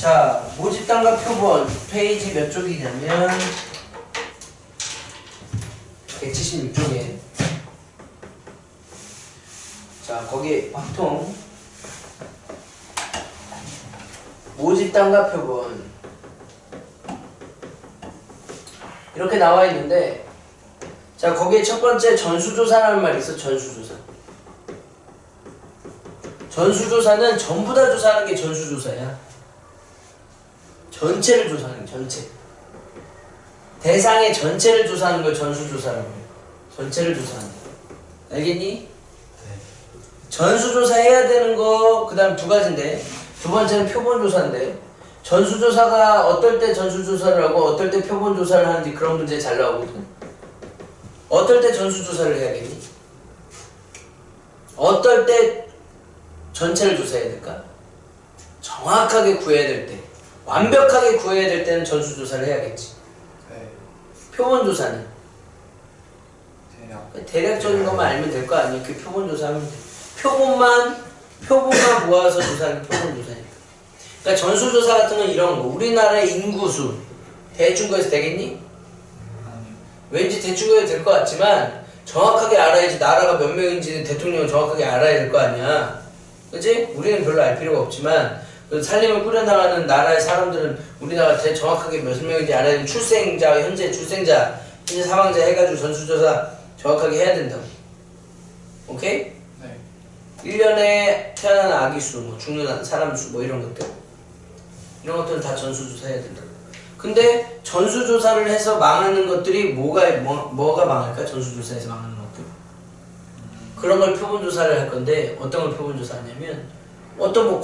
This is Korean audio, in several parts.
자, 모집단과 표본 페이지 몇 쪽이냐면 176쪽에 자, 거기에 확통 모집단과 표본 이렇게 나와 있는데, 자, 거기에 첫 번째 전수조사라는 말이 있어. 전수조사. 전수조사는 전부 다 조사하는 게 전수조사야. 전체를 조사하는 게 전체. 대상의 전체를 조사하는 걸 전수조사라고 해요. 전체를 조사하는 거. 알겠니? 네. 전수조사 해야 되는 거, 그 다음 두 가지인데, 두 번째는 표본조사인데, 전수조사가 어떨 때 전수조사를 하고 어떨 때 표본조사를 하는지 그런 문제 잘 나오거든. 어떨 때 전수조사를 해야겠니? 어떨 때 전체를 조사해야 될까? 정확하게 구해야 될 때, 완벽하게 구해야 될 때는 전수조사를 해야겠지. 네. 표본조사는? 대략적인 것만 알면 될 거 아니야. 그 표본조사하면 돼. 표본만 모아서 조사하는 게 표본조사니까. 그러니까 전수조사 같은 건 이런 거. 우리나라의 인구수 대충 구해서 되겠니? 왠지 대충 구해도 될 것 같지만 정확하게 알아야지. 나라가 몇 명인지는 대통령은 정확하게 알아야 될 거 아니야. 그치? 우리는 별로 알 필요가 없지만 살림을 꾸려나가는 나라의 사람들은 우리나라 정확하게 몇 명인지 알아야 되는 출생자, 현재 출생자, 현재 사망자 해가지고 전수조사 정확하게 해야 된다고. 오케이? 네. 1년에 태어나는 아기 수, 뭐 죽는 사람 수, 뭐 이런 것들. 이런 것들은 다 전수조사 해야 된다고. 근데 전수조사를 해서 망하는 것들이 뭐가 망할까? 전수조사에서 망하는 것들. 그런 걸 표본조사를 할 건데, 어떤 걸 표본조사하냐면, 어떤 뭐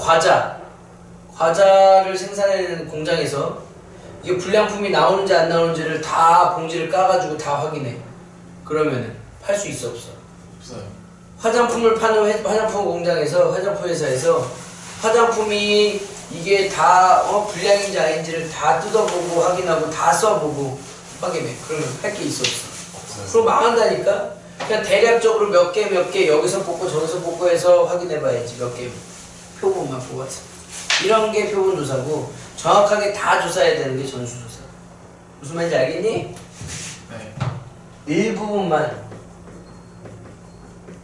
과자를 생산해내는 공장에서 이게 불량품이 나오는지 안 나오는지를 다 봉지를 까가지고 다 확인해. 그러면은 팔 수 있어, 없어? 없어요. 화장품을 파는 화장품 공장에서, 화장품 회사에서 화장품이 이게 다 불량인지 아닌지를 다 뜯어보고 확인하고 다 써보고 확인해. 그러면 할 게 있어, 없어? 그럼 망한다니까? 그냥 대략적으로 몇 개 여기서 뽑고 저기서 뽑고 해서 확인해봐야지. 몇 개 표본만 뽑았어. 이런 게 표본조사고, 정확하게 다 조사해야 되는 게 전수조사. 무슨 말인지 알겠니? 네.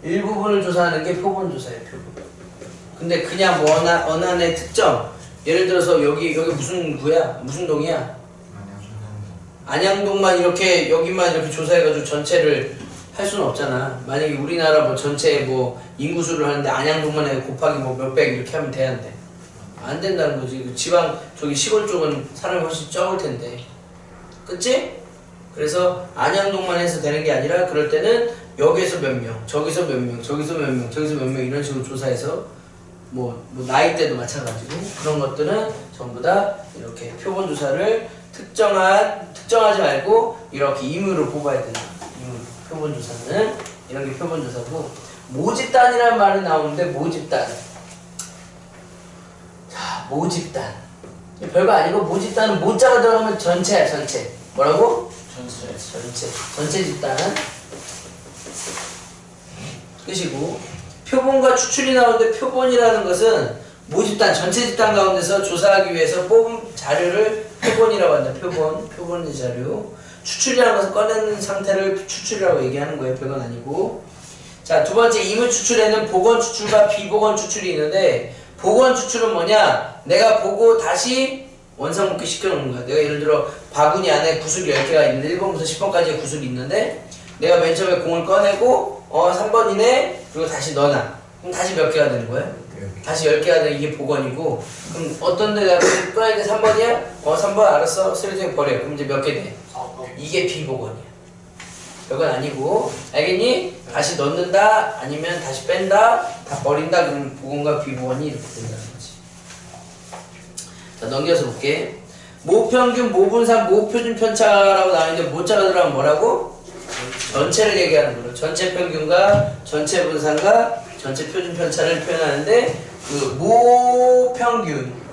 일부분을 조사하는 게 표본조사예요. 표본. 근데 그냥 뭐 어느 한의 특정, 예를 들어서 여기 무슨 구야? 무슨 동이야? 안양동만 이렇게 여기만 이렇게 조사해가지고 전체를 할 수는 없잖아. 만약에 우리나라 뭐 전체 뭐 인구수를 하는데 안양동만 해 곱하기 뭐 몇백 이렇게 하면 돼야 돼. 안 된다는 거지. 지방 저기 시골 쪽은 사람이 훨씬 적을 텐데. 그치? 그래서 안양동만 해서 되는 게 아니라 그럴 때는 여기에서 몇 명, 저기서 몇 명, 저기서 몇 명, 저기서 몇 명 이런 식으로 조사해서 뭐 나이대도 마찬가지고 그런 것들은 전부 다 이렇게 표본조사를 특정하지 말고 이렇게 임의로 뽑아야 된다. 표본조사는 이런 게 표본조사고, 모집단이라는 말이 나오는데 모집단. 자, 모집단. 별거 아니고 모집단은 모자가 들어가면 전체야, 전체. 뭐라고? 전체 집단. 끝이고, 표본과 추출이 나오는데 표본이라는 것은 모집단, 전체 집단 가운데서 조사하기 위해서 뽑은 자료를 표본이라고 한다. 표본의 자료. 추출이라는 것은 꺼내는 상태를 추출이라고 얘기하는 거예요. 별건 아니고. 자, 두 번째 임의 추출에는 복원 추출과 비복원 추출이 있는데, 복원 추출은 뭐냐? 내가 보고 다시 원상복귀 시켜놓는 거야. 내가 예를 들어 바구니 안에 구슬이 10개가 있는데 1번부터 10번까지의 구슬이 있는데, 내가 맨 처음에 공을 꺼내고 3번이네? 그리고 다시 넣어놔. 그럼 다시 몇 개가 되는 거야? 다시 10개가 되는 이게 복원이고, 그럼 어떤 데 내가 꺼내야 돼? 3번이야? 3번 알았어. 쓰레기통에 버려. 그럼 이제 몇 개 돼? 이게 비복원이야. 별건 아니고. 알겠니? 다시 넣는다, 아니면 다시 뺀다, 다 버린다, 그러면 복원과 비복원이 이렇게 된다는 거지. 자, 넘겨서 볼게. 모평균, 모분산, 모표준 편차라고 나와있는데, 모자가 들어가면 뭐라고? 전체를 얘기하는 거로. 전체 평균과 전체 분산과 전체 표준 편차를 표현하는데, 그 모평균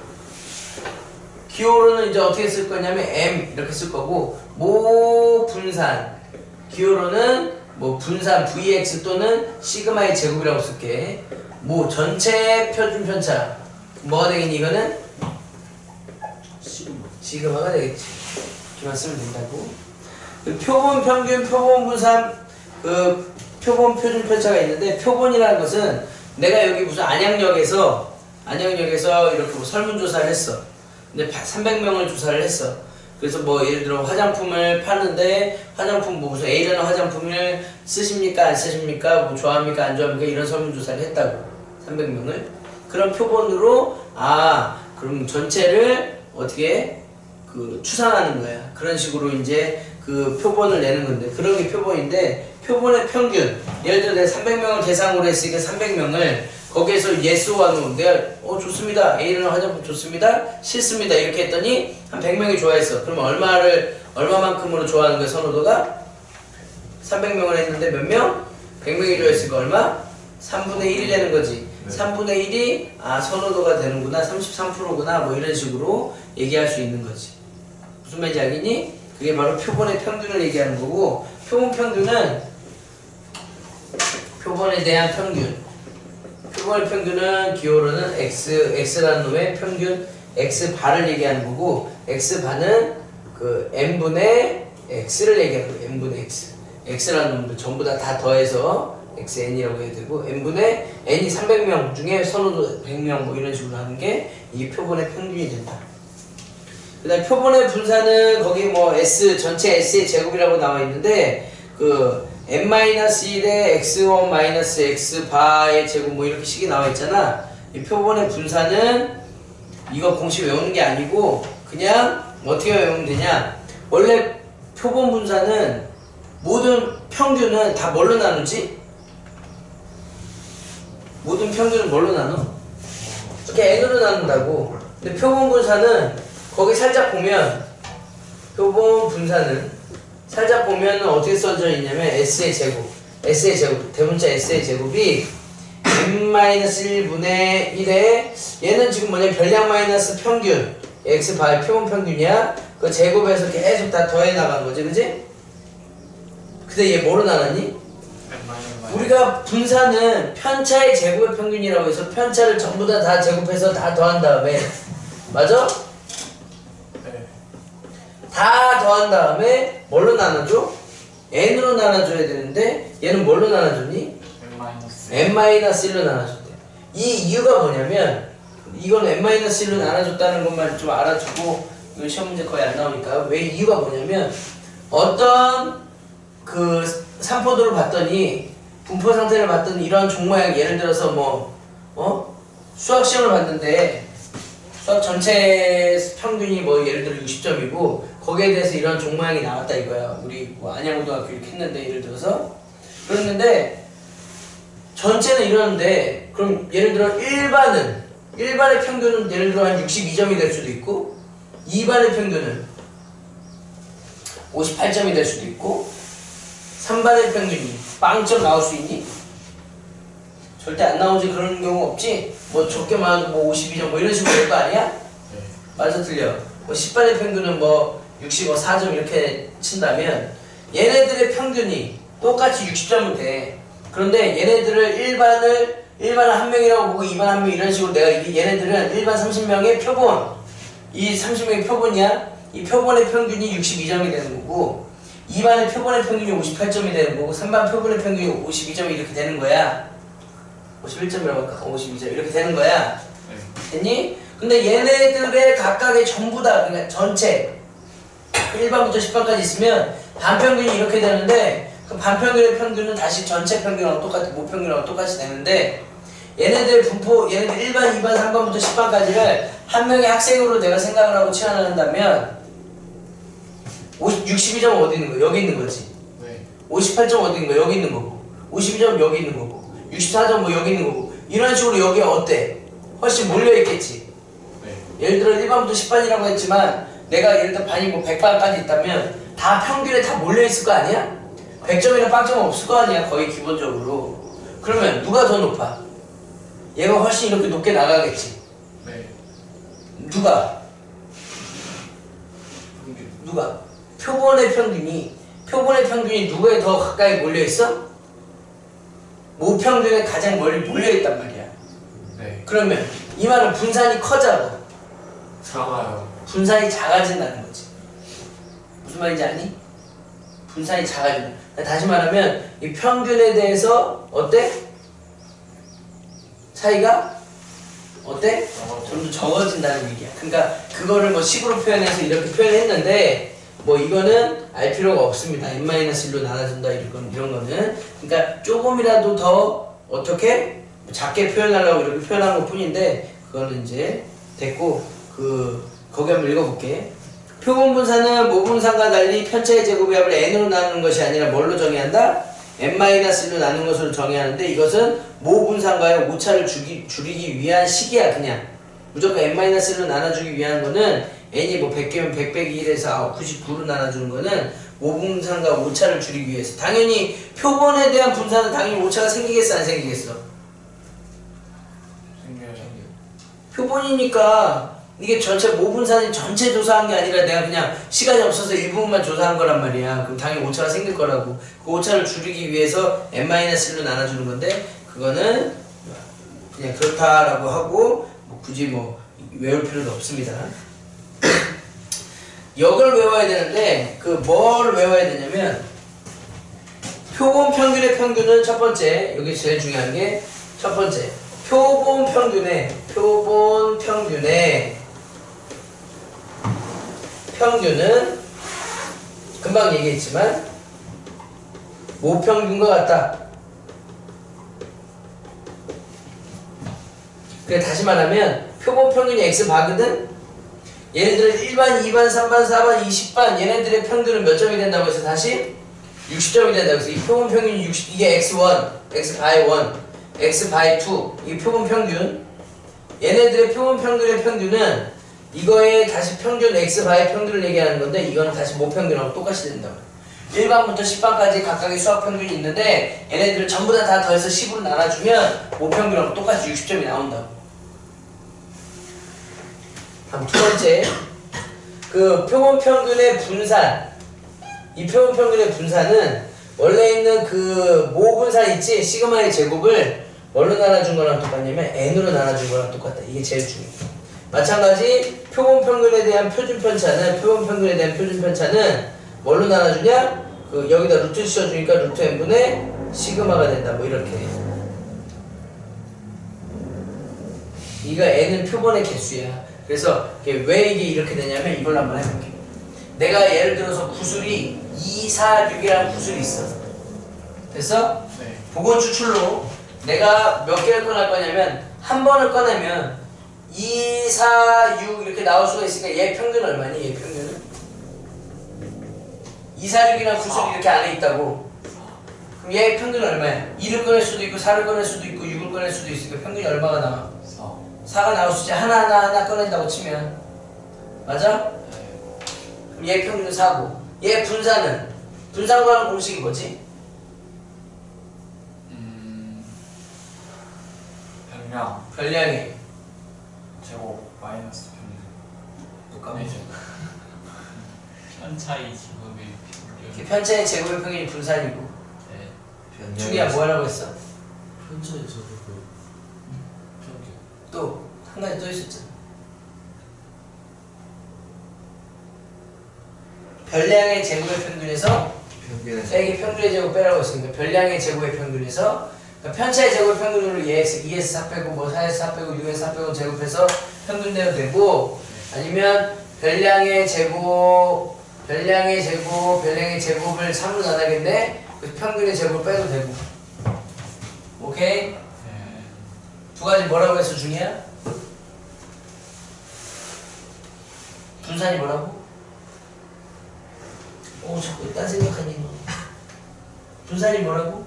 기호로는 이제 어떻게 쓸 거냐면 M 이렇게 쓸 거고, 모분산 기호로는 뭐 분산 VX 또는 시그마의 제곱이라고 쓸게. 전체 표준 편차 뭐가 되겠니? 이거는 지금화가 되겠지. 이렇게만 쓰면 된다고. 그 표본, 평균, 표본, 분산, 그 표본, 표준, 편차가 있는데 표본이라는 것은 내가 여기 무슨 안양역에서 이렇게 뭐 설문조사를 했어. 근데 300명을 조사를 했어. 그래서 뭐 예를 들어 화장품을 파는데 화장품 뭐 무슨 A라는 화장품을 쓰십니까 안 쓰십니까 뭐 좋아합니까 안 좋아합니까 이런 설문조사를 했다고 300명을 그런 표본으로 그럼 전체를 어떻게 그 추산하는 거야. 그런 식으로 이제 그 표본을 내는 건데 그런 게 표본인데 표본의 평균 예를 들어 내가 300명을 대상으로 했으니까 300명을 거기에서 yes or no 내가 좋습니다 A라는 화장품 좋습니다 싫습니다 이렇게 했더니 한 100명이 좋아했어. 그러면 얼마만큼으로 좋아하는 거야 선호도가? 300명을 했는데 몇 명? 100명이 좋아했으니까 얼마? 3분의 1이 되는 거지. 네. 3분의 1이 선호도가 되는구나 33%구나 뭐 이런 식으로 얘기할 수 있는 거지. 무슨 말인지 알겠니? 그게 바로 표본의 평균을 얘기하는 거고 표본 평균은 표본에 대한 평균 표본의 평균은 기호로는 x라는 놈의 평균 x바를 얘기하는 거고 x바는 그 n분의 x를 얘기하는 거예요. n분의 x x라는 놈들 전부 다 더해서 xn이라고 해야 되고 n분의 n이 300명 중에 선호도 100명 뭐 이런 식으로 하는 게 이게 표본의 평균이 된다. 그 다음에 표본의 분산은 거기 뭐 s 전체 s의 제곱이라고 나와 있는데 그 n-1의 x1 x 바의 제곱 뭐 이렇게 식이 나와 있잖아. 이 표본의 분산은 이거 공식 외우는 게 아니고 그냥 어떻게 외우면 되냐. 원래 표본 분산은 모든 평균은 다 뭘로 나누지? 모든 평균은 뭘로 나눠? 이렇게 n으로 나눈다고. 근데 표본 분산은 거기 살짝 보면 표본 분산은 살짝 보면 어떻게 써져 있냐면 S의 제곱 대문자 S의 제곱이 n-1분의 1에 얘는 지금 뭐냐 별량 마이너스 평균 x 바의 표본 평균이야. 그 제곱에서 계속 다 더해 나간 거지 그지? 근데 얘 뭐로 나눴니? 우리가 분산은 편차의 제곱의 평균이라고 해서 편차를 전부 다 제곱해서 다 더한 다음에 맞아? 다 더한 다음에 뭘로 나눠줘? n으로 나눠줘야 되는데 얘는 뭘로 나눠줬니? n-1로 나눠줬대. 이 이유가 뭐냐면 이건 n-1로 나눠줬다는 것만 좀 알아두고 이건 시험 문제 거의 안 나오니까 왜 이유가 뭐냐면 어떤 그 산포도를 봤더니 분포 상태를 봤더니 이런 종모양 예를 들어서 수학 시험을 봤는데 수학 전체 평균이 뭐 예를 들어 60점이고 거기에 대해서 이런 종모양이 나왔다 이거야. 우리 뭐 안양고등학교 이렇게 했는데 예를 들어서 그랬는데 전체는 이러는데 그럼 예를 들어 일반의 평균은 예를 들어 한 62점이 될 수도 있고 2반의 평균은 58점이 될 수도 있고 3반의 평균이 빵점 나올 수 있니? 절대 안 나오지. 그런 경우 없지? 뭐 적게 많아도 뭐 52점 뭐 이런 식으로 될 거 아니야? 네. 맞아 틀려. 뭐 10반의 평균은 뭐 64점 이렇게 친다면 얘네들의 평균이 똑같이 60점은 돼. 그런데 얘네들을 일반을 한 명이라고 보고 2반 한 명 이런 식으로 내가 얘네들은 일반 30명의 표본 이 30명의 표본이야. 이 표본의 평균이 62점이 되는 거고 2반의 표본의 평균이 58점이 되는 거고 3반 표본의 평균이 52점이 이렇게 되는 거야. 51점이라고 할까? 52점 이렇게 되는 거야. 됐니? 근데 얘네들의 각각의 전부 다 그냥 전체 1반부터 10반까지 있으면 반평균이 이렇게 되는데 그 반평균의 평균은 다시 전체 평균하고 똑같이 모평균하고 똑같이 되는데 얘네들 분포 얘네들 1반, 2반, 3반부터 10반까지를 한 명의 학생으로 내가 생각을 하고 치환한다면 62점은 어디 있는 거야? 여기 있는 거지. 네. 58점 어디 있는 거야? 여기 있는 거고 52점 여기 있는 거고 64점 뭐 여기 있는 거고 이런 식으로 여기가 어때? 훨씬 몰려있겠지. 네. 예를 들어 1반부터 10반이라고 했지만 내가 예를 들어 반이 뭐 100반까지 있다면 다 평균에 다 몰려있을 거 아니야? 100점이나 빵점은 없을 거 아니야 거의 기본적으로. 그러면 누가 더 높아? 얘가 훨씬 이렇게 높게 나가겠지. 네. 누가? 표본의 평균이 누구에 더 가까이 몰려있어? 모평균에 가장 멀리 몰려있단 말이야. 네. 그러면 이 말은 분산이 커자고 작아요. 분산이 작아진다는 거지. 무슨 말인지 아니? 분산이 작아진다. 다시 말하면 이 평균에 대해서 어때? 차이가 어때? 좀 더 적어진다는 얘기야. 그러니까 그거를 뭐 식으로 표현해서 이렇게 표현했는데 뭐 이거는 알 필요가 없습니다. n-1로 나눠준다 이런 거는. 그러니까 조금이라도 더 어떻게 작게 표현하려고 이렇게 표현한 것 뿐인데 그거는 이제 됐고 거기 한번 읽어볼게. 표본 분산은 모분산과 달리 편차의 제곱의 합을 n으로 나누는 것이 아니라 뭘로 정의해야 한다? n-1로 나누는 것으로 정의하는데 이것은 모분산과의 오차를 줄이기 위한 식이야. 그냥 무조건 n-1로 나눠주기 위한 거는 n이 뭐 100개면 100 빼기 1에서 99로 나눠주는 거는 모분산과 오차를 줄이기 위해서. 당연히 표본에 대한 분산은 당연히 오차가 생기겠어 안 생기겠어? 생겨요. 표본이니까 이게 전체 모분산이 전체 조사한 게 아니라 내가 그냥 시간이 없어서 일부분만 조사한 거란 말이야. 그럼 당연히 오차가 생길 거라고. 그 오차를 줄이기 위해서 n-1로 나눠주는 건데 그거는 그냥 그렇다라고 하고 뭐 굳이 뭐 외울 필요도 없습니다. 이걸 외워야 되는데 뭘 외워야 되냐면 표본 평균의 평균은 첫 번째, 여기 제일 중요한 게 첫 번째 표본 평균의 평균은 금방 얘기했지만 모평균과 같다. 그래 다시 말하면 표본 평균이 x바거든? 얘네들은 1반, 2반, 3반, 4반, 20반 얘네들의 평균은 몇 점이 된다고 해서 다시 60점이 된다고 해서 이 표본 평균이 60, 이게 x1, x바이 1, x바이 2 이 표본 평균. 얘네들의 표본 평균의 평균은 이거의 다시 평균 x바이 평균을 얘기하는 건데 이거는 다시 모평균하고 똑같이 된다고. 1반부터 10반까지 각각의 수학 평균이 있는데 얘네들을 전부 다 더해서 10으로 나눠주면 모평균하고 똑같이 60점이 나온다고. 다음 두 번째, 표본 평균의 분산. 이 표본 평균의 분산은 원래 있는 모분산 있지? 시그마의 제곱을 뭘로 나눠준 거랑 똑같냐면 n으로 나눠준 거랑 똑같다. 이게 제일 중요해. 마찬가지 표본 평균에 대한 표준 편차는 뭘로 나눠주냐? 여기다 루트 씌워주니까 루트 n분의 시그마가 된다. 뭐 이렇게. 이가 n은 표본의 개수야. 그래서 왜 이게 이렇게 되냐면 이걸 한번 해볼게. 내가 예를 들어서 구술이 2, 4, 6이라는 구술이 있어. 됐어? 네. 보건 추출로 내가 몇 개를 꺼낼 거냐면 한 번을 꺼내면 2, 4, 6 이렇게 나올 수가 있으니까 얘 평균 얼마니? 얘 평균은? 2, 4, 6이라는 구술이 이렇게 안에 있다고. 그럼 얘 평균 얼마야? 2를 꺼낼 수도 있고 4를 꺼낼 수도 있고 6을 꺼낼 수도 있으니까 평균이 얼마가 나와? 4가 나올 수 있지. 하나 꺼낸다고 치면 맞아? 그럼 얘 평균은 4고 얘 분산은? 분산 구하는 공식이 뭐지? 별량의 제곱 마이너스 평균. 편차의 제곱의 평균. 편차의 제곱의 평균이 분산이고. 네. 중이야 뭐 하라고 했어? 편차의 제곱의 평균. 또 한 가지 또 있었잖아. 별량의 제곱의 평균에서 빼기 평균의 제곱 빼라고 했으니까 별량의 제곱의 평균에서 그러니까 편차의 제곱의 평균으로 2에서 4 빼고 뭐 4에서 4 빼고 6에서 4 빼고 제곱해서 평균 내도 되고 아니면 별량의 제곱을 3으로 나눠야겠네. 그래서 평균의 제곱을 빼도 되고. 오케이? 네. 두 가지 뭐라고 했어 중이야? 분산이 뭐라고? 오 자꾸 딴 생각하니 너. 분산이 뭐라고?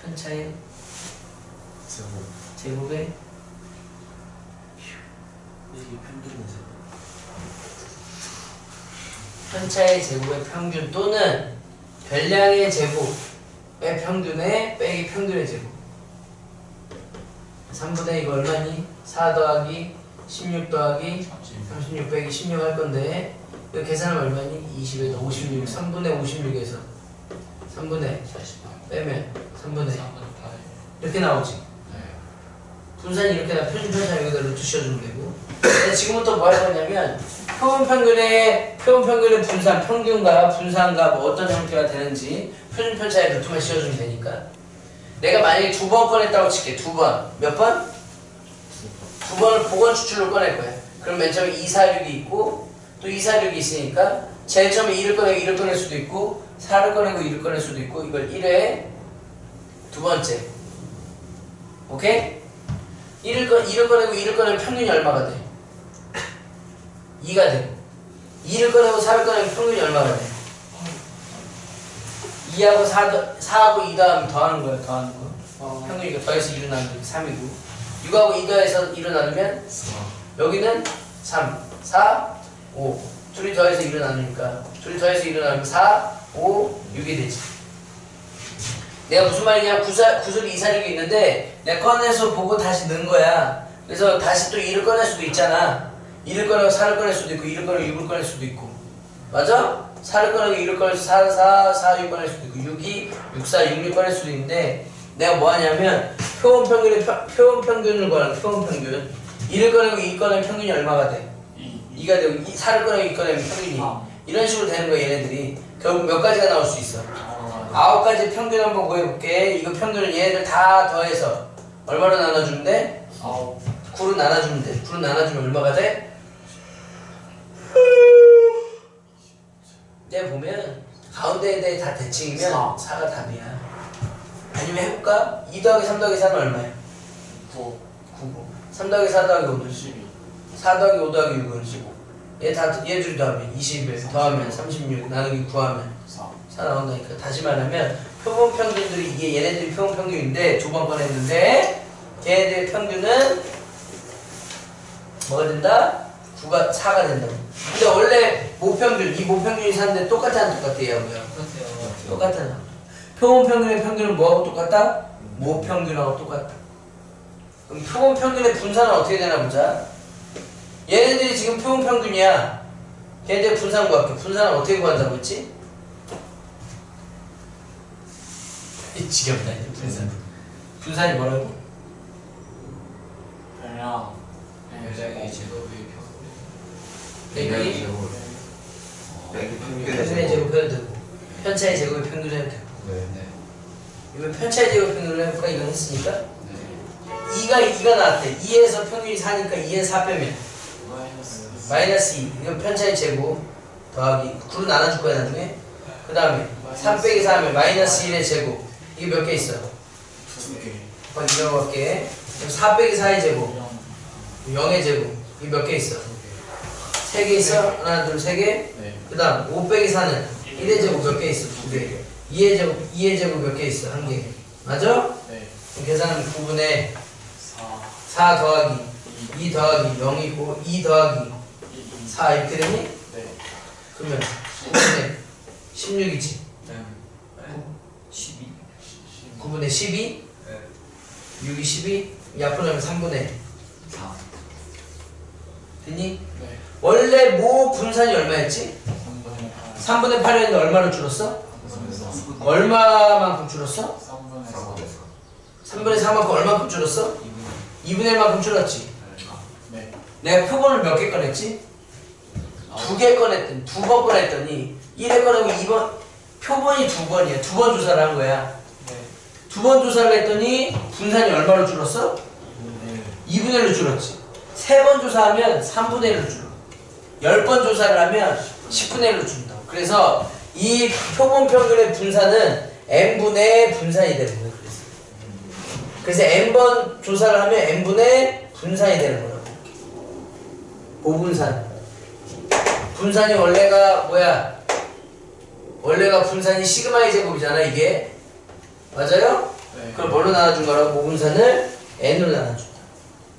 편차의 제곱의 이게 평균의 제곱. 편차의 제곱의 평균 또는 별량의 제곱의 평균에 빼기 평균의 제곱. 3분의 이거 얼마니? 4 더하기 16 더하기 36 빼기 16 할 건데 이거 계산하면 얼마니? 20에서 56 3분의 56에서 3분의 48. 빼면 3분의 4분의 8. 이렇게 나오지. 네. 분산이 이렇게 나 표준 편차 여기다 루트 씌워주면 되고. 근데 지금부터 뭐 할 거냐면 표본 평균의 분산 평균과 분산과 뭐 어떤 형태가 되는지 표준 편차에 루트만 씌워주면 되니까. 내가 만약에 2번 꺼냈다고 칠게. 2번 몇 번? 2번을 복원 추출로 꺼낼 거야. 그럼 맨 처음에 246이 있고 또 246이 있으니까 제일 처음에 2를 꺼내고 2를 꺼낼 수도 있고 4를 꺼내고 2를 꺼낼 수도 있고 이걸 1회 두 번째. 오케이? 2를 꺼내고 2를 꺼내면 평균이 얼마가 돼? 2가 되고 2를 꺼내고 4를 꺼내면 평균이 얼마가 돼? 2하고 4하고 2 더하면 더하는 거야. 더하는 거. 평균이니까 더해서 2로 나누면 3이고 6하고 2 더해서 2로 나누면 여기는 3, 4, 5 둘이 더해서 2로 나누니까 둘이 더해서 2로 나누면 4, 5, 6이 되지. 내가 무슨 말이냐 구슬이 2, 4, 6이 있는데 내가 꺼내서 보고 다시 넣은 거야. 그래서 다시 또 2를 꺼낼 수도 있잖아. 2를 꺼내고 4를 꺼낼 수도 있고 2를 꺼내고 6을 꺼낼 수도 있고 맞아? 4를 꺼내고 2를 꺼내서 4, 6 꺼낼 수도 있고 6, 4, 6 꺼낼 수도 있는데 내가 뭐 하냐면 표본 평균을 구하는 표본 평균 2를 꺼내고 2 꺼내면 평균이 얼마가 돼? 2가 되고 4를 꺼내고 2 꺼내면 평균이 이런 식으로 되는 거야 얘네들이. 결국 몇 가지가 나올 수 있어? 9가지 평균 한번 구해볼게. 이거 평균을 얘네들 다 더해서 얼마로 나눠주면 돼? 9로 나눠주면 돼. 9로 나눠주면 얼마가 돼? 내가 보면 가운데에 다 대칭이면 4가 답이야. 아니면 해볼까? 2 더하기 3 더하기 4는 얼마야? 9고 3 더하기 4 더하기 5는 12 4 더하기 5 더하기 6은 15 얘 둘이 더하면 21 더하면 36 나누기 9하면 4 나온다니까. 다시 말하면 표본 평균들이 이게 얘네들이 표본 평균인데 2번 꺼냈는데 걔네들의 평균은 뭐가 된다? 9가 4가 된다. 근데 원래 모평균 이 모평균이 사는데 똑같아 안 똑같아 얘하고요? 똑같아. 표본 평균의 평균은 뭐하고 똑같다? 모평균하고 똑같다. 그럼 표본 평균의 분산은 어떻게 되나 보자. 얘네들이 지금 표본 평균이야. 걔네들 분산 구할게. 분산은 어떻게 구한다고 했지? 지겹다 이제 분산. 분산이 뭐라고? 별량 별량의 제곱의 백이 평균. 평균의 제곱 해도 되고 편차의 제곱의 평균 해도 되고. 네. 이번 편차의 제곱 평균을 해볼까? 이건 했으니까 2가 나왔대. 2에서 평균이 4니까 2에서 4 빼면 마이너스 2. 이건 편차의 제곱 더하기 9로 나눠줄 거야 나중에. 그 다음에 3 빼기 4 하면 마이너스 1의 제곱. 이게 몇 개 있어? 2개. 한번 이어갈게. 4 빼기 4의 제곱 0의 제곱. 이게 몇 개 있어? 3개 있어? 하나 둘 3개. 네. 그 다음 5 빼기 4는 1의 제곱 몇 개 있어? 2개. 2의 제곱 몇 개 있어? 1개. 맞아? 네. 그럼 계산하면 9분의 4 4 더하기 2 더하기 0이고 2 더하기 4 이렇게 되니? 네. 그러면 9분의 16이지. 12. 9분의 12? 네. 6이 12? 이 앞으로 하면 3분의 4. 됐니? 네. 원래 모 분산이 얼마였지? 3분의 3분의 8이었는데 얼마로 줄었어? 8 얼마만큼 줄었어? 3분의 4 3분의 4만큼 얼마큼 줄었어? 2분의 1만큼 줄었지. 네. 내가 표본을 몇 개 꺼냈지? 2개 꺼냈더니 2번 꺼냈더니 1회 꺼내고 2번 표본이 2번이야. 2번 조사를 한 거야. 네. 2번 조사를 했더니 분산이 얼마로 줄었어? 2분의 1로 줄었지. 3번 조사하면 3분의 1로 줄어. 10번 조사를 하면 10분의 1로 준다고. 그래서 이 표본 평균의 분산은 n분의 분산이 되는 거예요. 그래서 n번 조사를 하면 n분의 분산이 되는 거라고. 보분산. 분산이 원래가 뭐야? 원래가 분산이 시그마의 제곱이잖아 이게. 맞아요? 네. 그걸 뭘로 나눠준 거라고? 모분산을 n으로 나눠준다.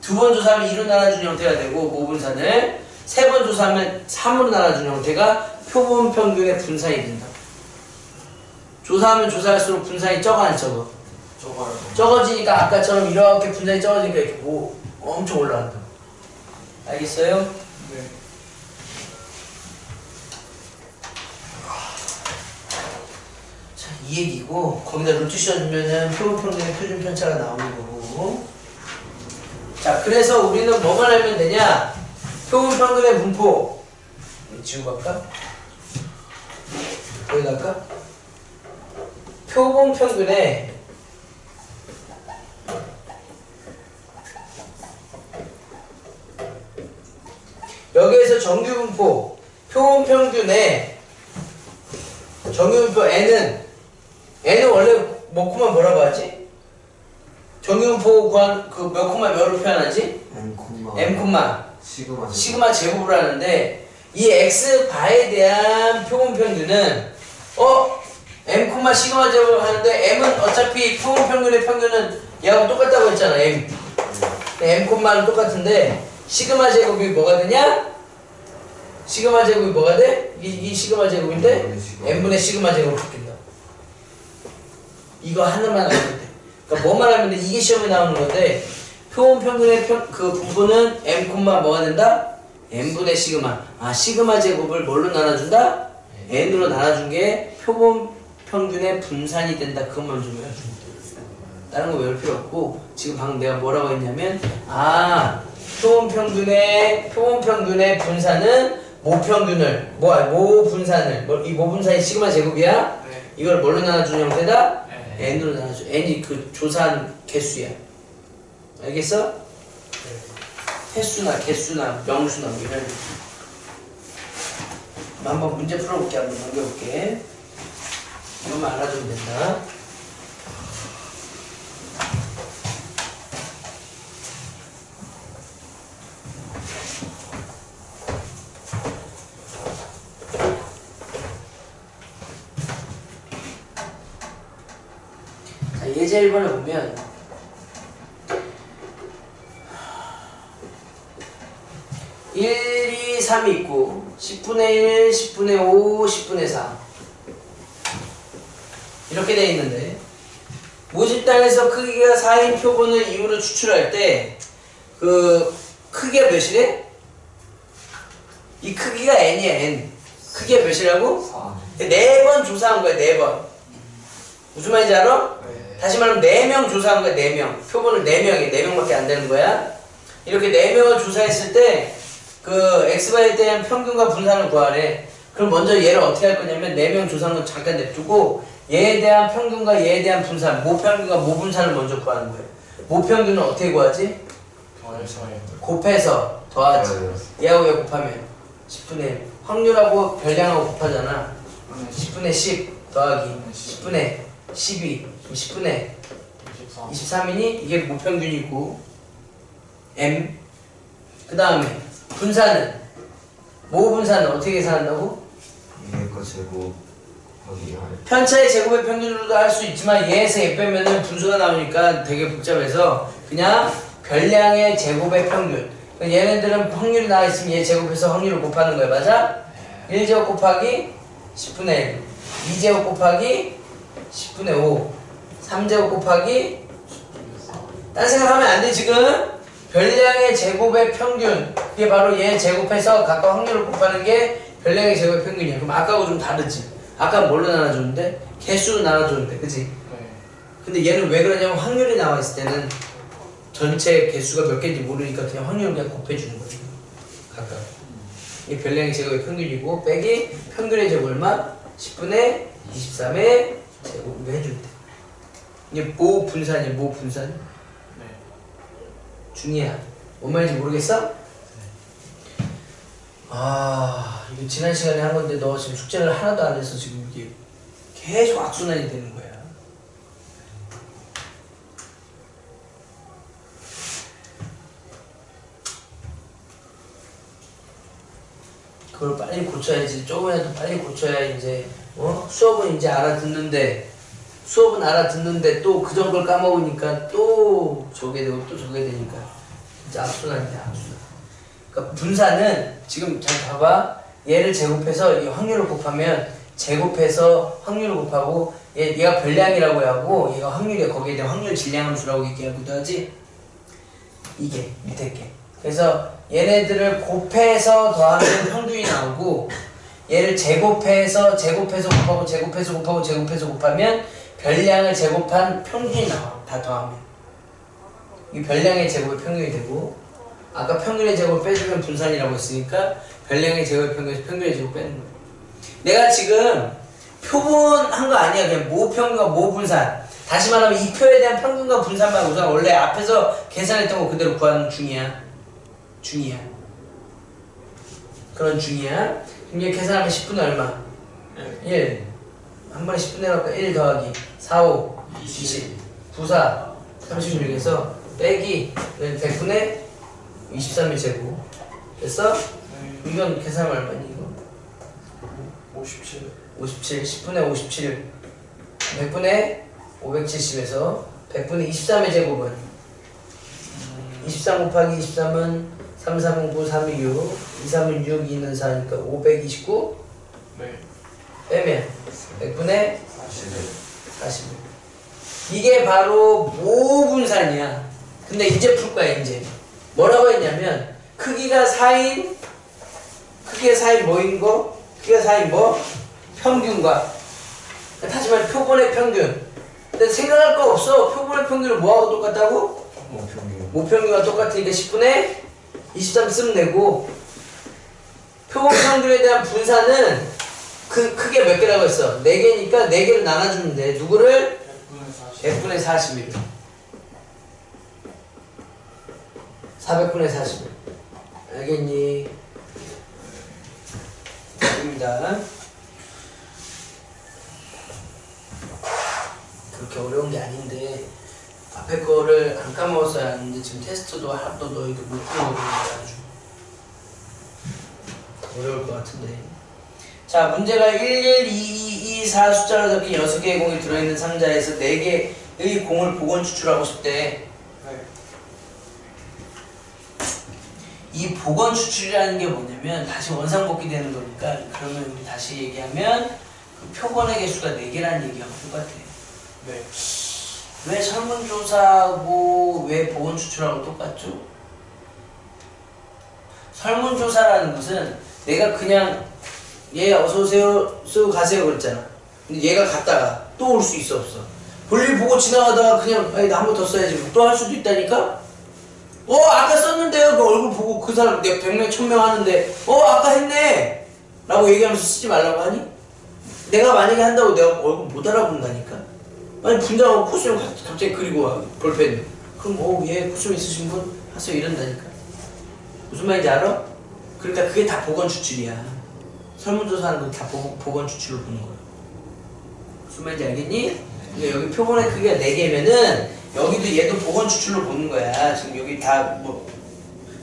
2번 조사하면 2로 나눠준 형태가 되고 모분산을 3번 조사하면 3으로 나눠준 형태가 표본 평균의 분산이 된다. 조사하면 조사할수록 분산이 적어 안 적어? 적어지니까 아까처럼 이렇게 분산이 적어지니까 이렇게 뭐 엄청 올라간다. 알겠어요? 네. 자, 이 얘기고 거기다 루트 씌워주면은 표본 평균의 표준 편차가 나오는 거고 자, 그래서 우리는 뭐만 알면 되냐? 표본 평균의 분포. 지우고 갈까? 여기 갈까? 표본 평균의 여기에서 정규분포, 표본 평균의 정규분포 N은 원래 몇 코마 뭐라고 하지? 정규분포 구한 그 몇 코마 몇으로 표현하지? M 코마 시그마 제곱을 하는데 이 x 바에 대한 표본 평균은 M 코마 시그마 제곱을 하는데 M은 어차피 표본 평균의 평균은 얘하고 똑같다고 했잖아. M 코마는 똑같은데 시그마 제곱이 뭐가 되냐? 시그마 제곱이 뭐가 돼? 이 시그마 제곱인데 n분의 시그마 제곱으로 바뀐다. 이거 하나만 알면 돼. 그러니까 뭐만 알면 돼. 이게 시험에 나오는 건데 표본 평균의 그 부분은 m 콤마 뭐가 된다? n분의 시그마. 아, 시그마 제곱을 뭘로 나눠준다? n으로 나눠준 게 표본 평균의 분산이 된다. 그것만 좀 외워주면 돼. 다른 거 외울 필요 없고 지금 방금 내가 뭐라고 했냐면 표본 평균의 분산은 모평균을 모분산을 이 모분산이 시그마 제곱이야. 네. 이걸 뭘로 나눠주는 형태다? 네. n으로 나눠줘. n이 그 조사한 개수야. 알겠어? 횟수나 개수나 명수나 뭐 이런. 한번 문제 풀어볼게. 한번 넘겨볼게. 이것만 알아두면 된다. 예제 1번에 보면 1, 2, 3이 있고 10분의 1, 10분의 5, 10분의 4 이렇게 돼 있는데 모집단에서 크기가 4인 표본을 이유로 추출할 때 그 크기가 몇이래? 이 크기가 n이야. n 크기가 몇이라고? 4번 조사한 거야. 4번 무슨 말인지 알아? 다시 말하면 4명 조사한 거야. 4명 표본을 4명에 4명밖에 안 되는 거야. 이렇게 4명을 조사했을 때 그 x바에 대한 평균과 분산을 구하래. 그럼 먼저 얘를 어떻게 할 거냐면 4명 조사한 건 잠깐 냅두고 얘에 대한 평균과 얘에 대한 분산, 모평균과 모분산을 먼저 구하는 거예요. 모평균은 어떻게 구하지? 곱해서 더하지. 얘하고 얘 곱하면 10분의 1 확률하고 별량하고 곱하잖아. 10분의 10 더하기 10분의 12 10분의 23이니 이게 모평균이고 m 그 다음에 분산은 모분산은 어떻게 계산한다고? 얘 거 제곱 거기 편차의 제곱의 평균으로도 할 수 있지만 얘에서 얘 빼면은 분수가 나오니까 되게 복잡해서 그냥 별량의 제곱의 평균. 얘네들은 확률이 나와 있으면 얘 제곱해서 확률을 곱하는 거야. 맞아? 1제곱 곱하기 10분의 1 2제곱 곱하기 10분의 5 3제곱 곱하기 딴 생각하면 안 돼. 지금 별량의 제곱의 평균 그게 바로 얘 제곱해서 각각 확률을 곱하는 게 별량의 제곱의 평균이야. 그럼 아까하고 좀 다르지. 아까 뭘로 나눠줬는데? 개수로 나눠줬는데 그치? 근데 얘는 왜 그러냐면 확률이 나와 있을 때는 전체 개수가 몇 개인지 모르니까 그냥 확률을 그냥 곱해주는 거지. 각각 이게 별량의 제곱의 평균이고 빼기 평균의 제곱 얼마? 10분의 23의 제곱으로 해줄 때 이게 모분산이야. 모분산 중이야. 뭔 말인지 모르겠어? 아, 이거 지난 시간에 한 건데 너 지금 숙제를 하나도 안 해서 지금 이게 계속 악순환이 되는 거야. 그걸 빨리 고쳐야지. 조금이라도 빨리 고쳐야 이제 수업은 이제 알아듣는데 또 그전 걸 까먹으니까 또 저게 되고 또 저게 되니까 진짜 악순환이야. 악순환. 그러니까 분산은 지금 잘 봐봐. 얘를 제곱해서 이 확률을 곱하면 제곱해서 확률을 곱하고 얘가 별량이라고 하고 얘가 확률이야. 거기에 대한 확률 질량함수라고 얘기하기도 하지. 이게 밑에 게. 그래서 얘네들을 곱해서 더하면 평균이 나오고 얘를 제곱해서 곱하면 별량을 제곱한 평균이 나와. 다 더하면. 이 별량의 제곱의 평균이 되고 아까 평균의 제곱 빼주면 분산이라고 했으니까 별량의 제곱의 평균에서 평균의 제곱 빼는 거예요. 내가 지금 표본한 거 아니야. 그냥 모평균과 모분산. 다시 말하면 이 표에 대한 평균과 분산만 우선 원래 앞에서 계산했던 거 그대로 구하는 중이야. 그런 중이야. 그럼 얘 계산하면 10분의 얼마? 1. 한 번에 10분 내려갈까? 1 더하기 4, 5, 20, 9, 4, 36에서 빼기 100분의 23의 제곱. 됐어? 이건 계산하면 얼마니 이거? 57. 57, 10분의 57, 100분의 570에서 100분의 23의 제곱은 23 곱하기 23은 3, 3은 9, 3이 6, 2, 3은 6, 2는 4니까 529 네. 빼면 100분의 41. 이게 바로 모분산이야. 근데 이제 풀 거야 이제. 뭐라고 했냐면 크기가 4인 뭐인 거? 크기가 4인 뭐? 평균과 다시 말해 표본의 평균. 근데 생각할 거 없어. 표본의 평균은 뭐하고 똑같다고? 모평균과 똑같으니까 10분의 23 쓰면 되고 표본 평균에 대한 분산은 그 크게 몇 개라고 했어? 4개니까 4개를 나눠주면 돼. 누구를? 100분의 41. 400분의 41. 알겠니? 입니다. 그렇게 어려운 게 아닌데 앞에 거를 안 까먹었어야 하는데 지금 테스트도 하나도 너희들 못 풀어보니까 아주 어려울 것 같은데. 자, 문제가 1, 1, 2, 2, 2, 4 숫자로 적힌 6개의 공이 들어있는 상자에서 4개의 공을 복원 추출하고 싶대. 이 복원 추출이라는 게 뭐냐면 다시 원상복귀 되는 거니까 그러면 우리 다시 얘기하면 그 표본의 개수가 4개라는 얘기하고 똑같아. 네. 왜 설문조사하고 왜 복원 추출하고 똑같죠? 설문조사라는 것은 내가 그냥 얘 어서오세요 쓰고 가세요 그랬잖아. 근데 얘가 갔다가 또 올 수 있어 없어? 볼일 보고 지나가다가 그냥 나 한 번 더 써야지 또 할 수도 있다니까? 아까 썼는데요. 그 얼굴 보고 그 사람 내가 100명 1000명 하는데 아까 했네 라고 얘기하면서 쓰지 말라고 하니? 내가 만약에 한다고 내가 얼굴 못 알아본다니까? 아니 분장하고 코스튬 갑자기 그리고 와 볼펜 그럼 얘 코스튬 있으신 분 하세요 이런다니까. 무슨 말인지 알아? 그러니까 그게 다 복원 추출이야. 설문조사하는 거 다 복원 추출로 보는 거야. 무슨 말인지 알겠니? 그러니까 여기 표본의 크기가 4개면은 여기도 얘도 복원 추출로 보는 거야. 지금 여기 다 뭐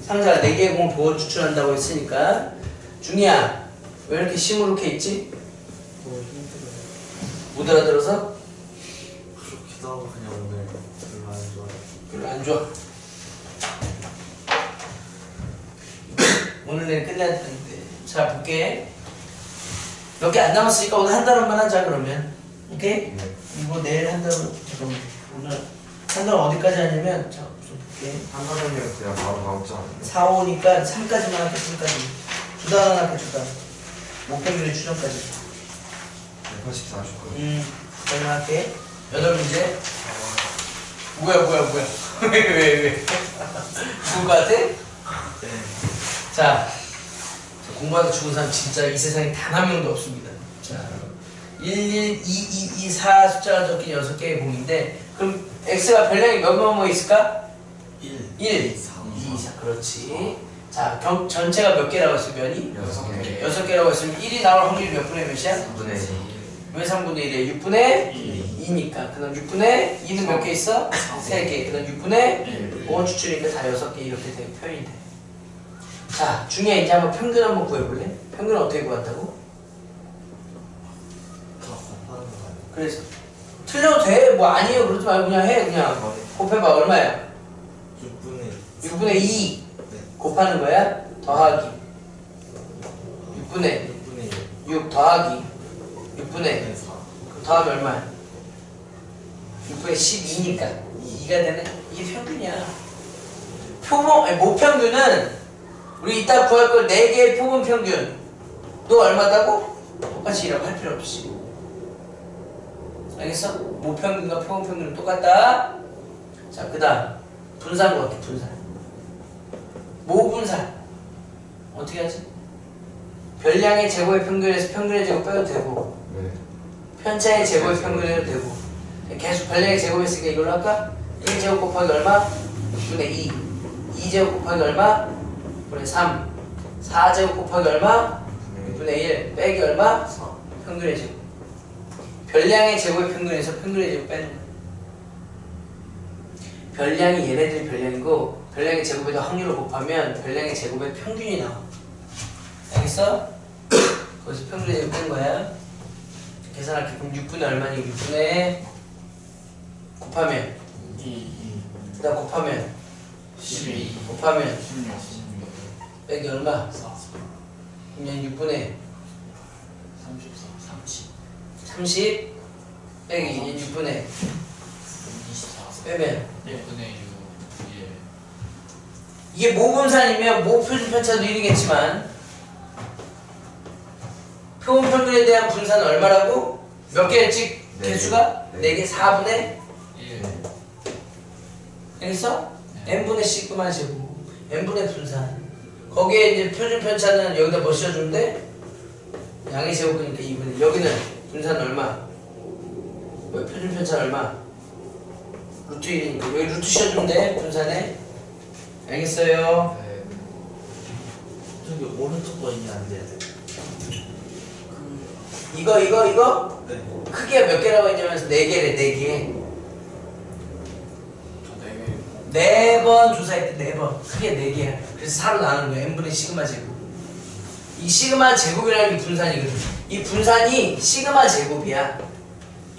상자가 4개의 공을 복원 추출한다고 했으니까. 중이야 왜 이렇게 시무룩해 있지? 힘들어요. 못 알아들어서? 그렇기도 하고 그냥 오늘 별로 안 좋아요. 별로 안 좋아. 오늘 내일 끝내야 되는데. 자 볼게. 몇 개 안 남았으니까 오늘 한 단원만 하자 그러면. 오케이? 이거 내일 한 단원. 잠깐만. 오늘 한 단원 어디까지 하냐면 자 우선 볼게. 한 가정이면 그냥 바로 나오지 않나요? 4, 5니까 3까지만 할게. 3까지. 두 단원 할게. 두 단원. 목표율의 추정까지. 184 줄 거예요. 설명할게. 8문제. 뭐야. 왜? 죽을 것 같아? 네. 자, 공부하다 죽은 사람 진짜 이 세상에 단 한 명도 없습니다. 자, 1, 1, 2, 2, 2, 4 숫자가 적힌 6개의 공인데 그럼 x가 별량이 뭐 있을까? 1. 1, 2, 4. 그렇지. 자, 전체가 몇 개라고 했어? 면이? 6개. 6개라고 했으면 1이 나올 확률이 몇 분의 몇이야? 3분의 2. 왜 3분의 1이야? 6분의 2니까. 그 다음 6분의 2는 몇 개 있어? 3개. 그 다음 6분의 5원 추출이니까 다 6개 이렇게 돼, 표현이 돼. 자, 중에 이제 한번 평균 한번 구해볼래? 평균은 어떻게 구한다고? 다 곱하는 거 아니에요? 그래서 틀려도 돼. 뭐 아니에요. 그러지 말고 그냥 해. 그냥 곱해봐. 얼마야? 6분의 2 네. 곱하는 거야? 더하기 6분의 6 더하기 6분의 4. 그럼 더하면 얼마야? 6분의 12니까 2가 되네. 이게 평균이야. 모평균은 우리 이따 구할 걸 4개의 표본 평균 너 얼마다고? 똑같이 이라고 할 필요 없이. 알겠어? 모평균과 표본 평균은 똑같다. 자, 그 다음 분산 구할게. 분산. 모분산 어떻게 하지? 별량의 제곱의 평균에서 평균의 제곱 빼도 되고 네. 편차의 제곱의 평균해도 되고 계속 별량의 제곱 했으니까 이걸로 할까? 1제곱 곱하기 얼마? 6분의 2 2제곱 곱하기 얼마? 6분의 3 4제곱 곱하기 얼마? 6분의 1 빼기 얼마? 4 평균의 제곱 별량의 제곱의 평균에서 평균의 제곱 빼는 거야. 별량이 얘네들이 별량이고 별량의 제곱에다 확률을 곱하면 별량의 제곱의 평균이 나와. 알겠어? 거기서 평균의 제곱 뺀 거야. 계산할게. 그럼 6분의 얼마니? 6분의 곱하면 2 그 다음 곱하면 12 곱하면 16 빼기 얼마? 4 그러면 6분의 34 30 30 빼기 6분의 24 빼면 1분의 6 이게 모분산이면 모표준 편차도 1이겠지만 표본 평균에 대한 분산은 얼마라고? 몇 개였지? 네 개수가? 개. 4개 4분의 1 여기서 네. n분의 시그마 제곱 n분의 분산 거기에 이제 표준 편차는 여기다 뭐 씌워주면 돼? 양의 제곱이니까 2분의 여기는 분산 얼마? 뭐 표준 편차 얼마? 루트 1이니까 여기 루트 씌워주면 돼 분산에 알겠어요? 네. 저기 오른쪽 거 이미 안 돼요. 이거 네. 크기가 몇 개라고 했냐면 4개래 4개 저 4개 4번 조사했대 4번 크게 4개야 그래서 4로 나누는 거야 n분의 시그마 제곱 이 시그마 제곱이라는 게 분산이거든 이 분산이 시그마 제곱이야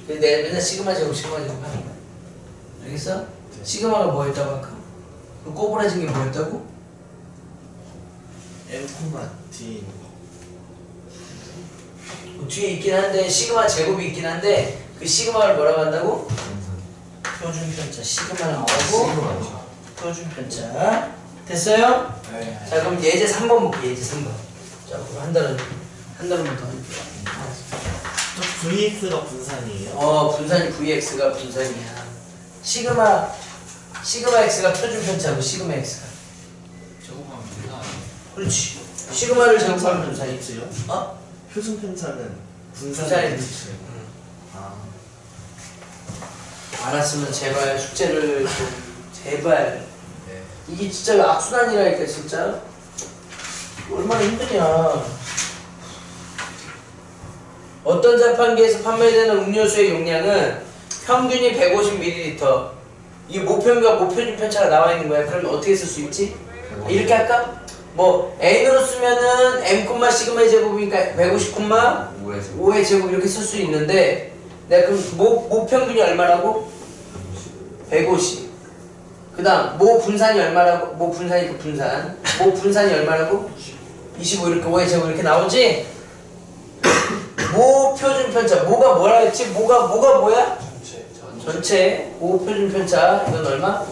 그래서 내가 맨날 시그마 제곱 하는 거야 알겠어? 시그마가 뭐였다고 아까? 그 꼬부라진 게 뭐였다고? M, D. 뒤에 있긴 한데 시그마 제곱이 있긴 한데 그 시그마를 뭐라고 한다고? 분산. 표준 편차 시그마를 아, 뭐라고? 시그마죠. 표준 편차 됐어요? 네. 자 그럼 예제 3번 볼게 예제 3번 자 그럼 한 달은 더 저 VX가 분산이에요? 분산이 VX가 분산이야 시그마 X가 표준 편차고 시그마 X가 제곱하면 분산 그렇지 시그마를 제곱하면 분산이지 있지요? 어? 표준 편차는 분산이 분산이 되지 아, 알았으면 제발 숙제를 좀 제발 네. 이게 진짜 악순환이라니까 진짜 얼마나 힘드냐 어떤 자판기에서 판매되는 음료수의 용량은 평균이 150ml 이게 모평과 모표준 편차가 나와 있는 거야 그러면 어떻게 쓸 수 있지? 이렇게 할까? 뭐 n으로 쓰면은 m, 시그마의 제곱이니까 150, 5에서 5의 제곱 이렇게 쓸 수 있는데 내가 그럼 모평균이 얼마라고? 150 그 다음 모 분산이 얼마라고? 모 분산이 그 분산 모 분산이 얼마라고? 25 이렇게 5의 제곱 이렇게 나오지? 모 표준 편차 모가 뭐라 했지? 모가 뭐야? 전체 모 표준 편차 이건 얼마?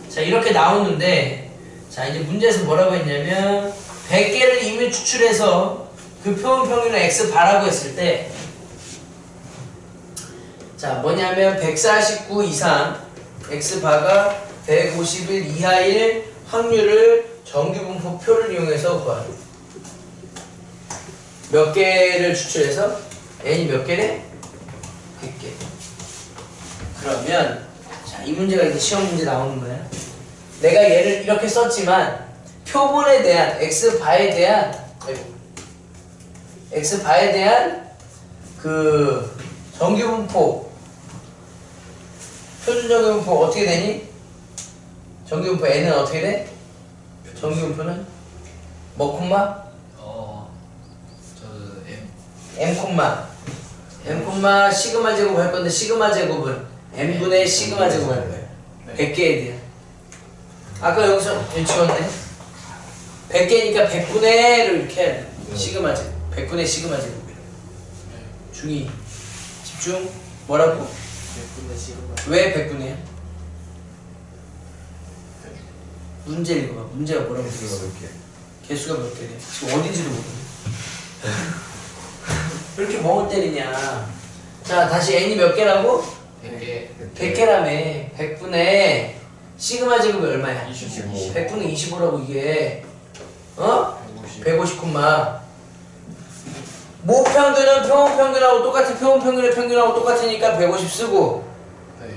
자 이렇게 나오는데 자 이제 문제에서 뭐라고 했냐면 100개를 이미 추출해서 그 표본 평균을 x 바라고 했을 때 자 뭐냐면 149 이상 x 바가 151 이하일 확률을 정규분포표를 이용해서 구하라 몇 개를 추출해서 n이 몇 개래? 100개 그러면 자 이 문제가 이제 시험 문제 나오는 거야 내가 얘를 이렇게 썼지만 표본에 대한 x바에 대한 그 정규분포 표준 정규분포 어떻게 되니? 정규분포 n은 어떻게 돼? 정규분포는 뭐 콤마? 저 M m 시그마 제곱 할 건데 시그마 제곱은 n분의 시그마 제곱 할 거예요. 네. 100개에 대한. 아까 여기서 지웠네. 100개니까 100분의를 이렇게 해야 돼. 시그마 제곱. 100분의 시그마 제곱. 중이 집중. 뭐라고? 100분의 시그마. 왜 100분의야? 문제 읽어봐. 문제가 뭐라고 개수가 되어 있어? 몇 개? 개수가 몇 개래? 지금 어딘지도 모르네. 왜 이렇게 멍을 때리냐? 자, 다시 n이 몇 개라고? 100개 100개라며. 100분의 시그마 제곱이 얼마야? 25. 100분의 25라고 이게. 어? 150 콤마. 모평균은 표본평균하고 똑같은 표본평균의 평균하고 똑같으니까 150 쓰고, 네.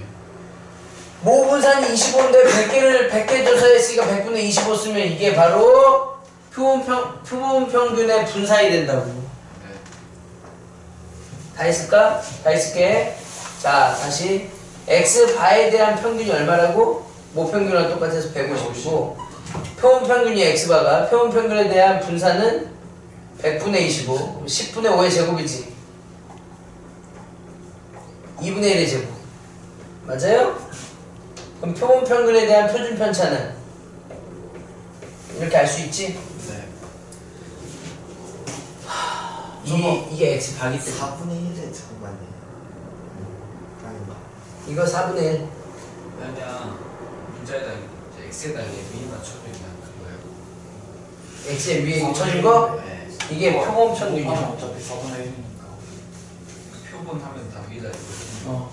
모분산이 25인데 100개 조사했으니까 100분의 25 쓰면 이게 바로 표본평균의 분산이 된다고. 네. 다 했을까? 다 했을게. 자, 다시 x바에 대한 평균이 얼마라고? 모평균이랑 똑같아서 150이고 표본평균이 x바가 표본평균에 대한 분산은 100분의 25 10분의 5의 제곱이지. 2분의 1의 제곱 맞아요? 그럼 표본평균에 대한 표준편차는 이렇게 알 수 있지? 네. 이게 x바기 때문에 4분의 1에 잠깐만요. 아닌가? 이거 4분의 1 그냥 문자에다 이제 X에다 미니만 쳐주면 그거예요. x의 위에 쳐준 거? 네. 이게 표본평균이야. 어차피 4분의 1이니까 표본 하면 다 위에다 있거든요.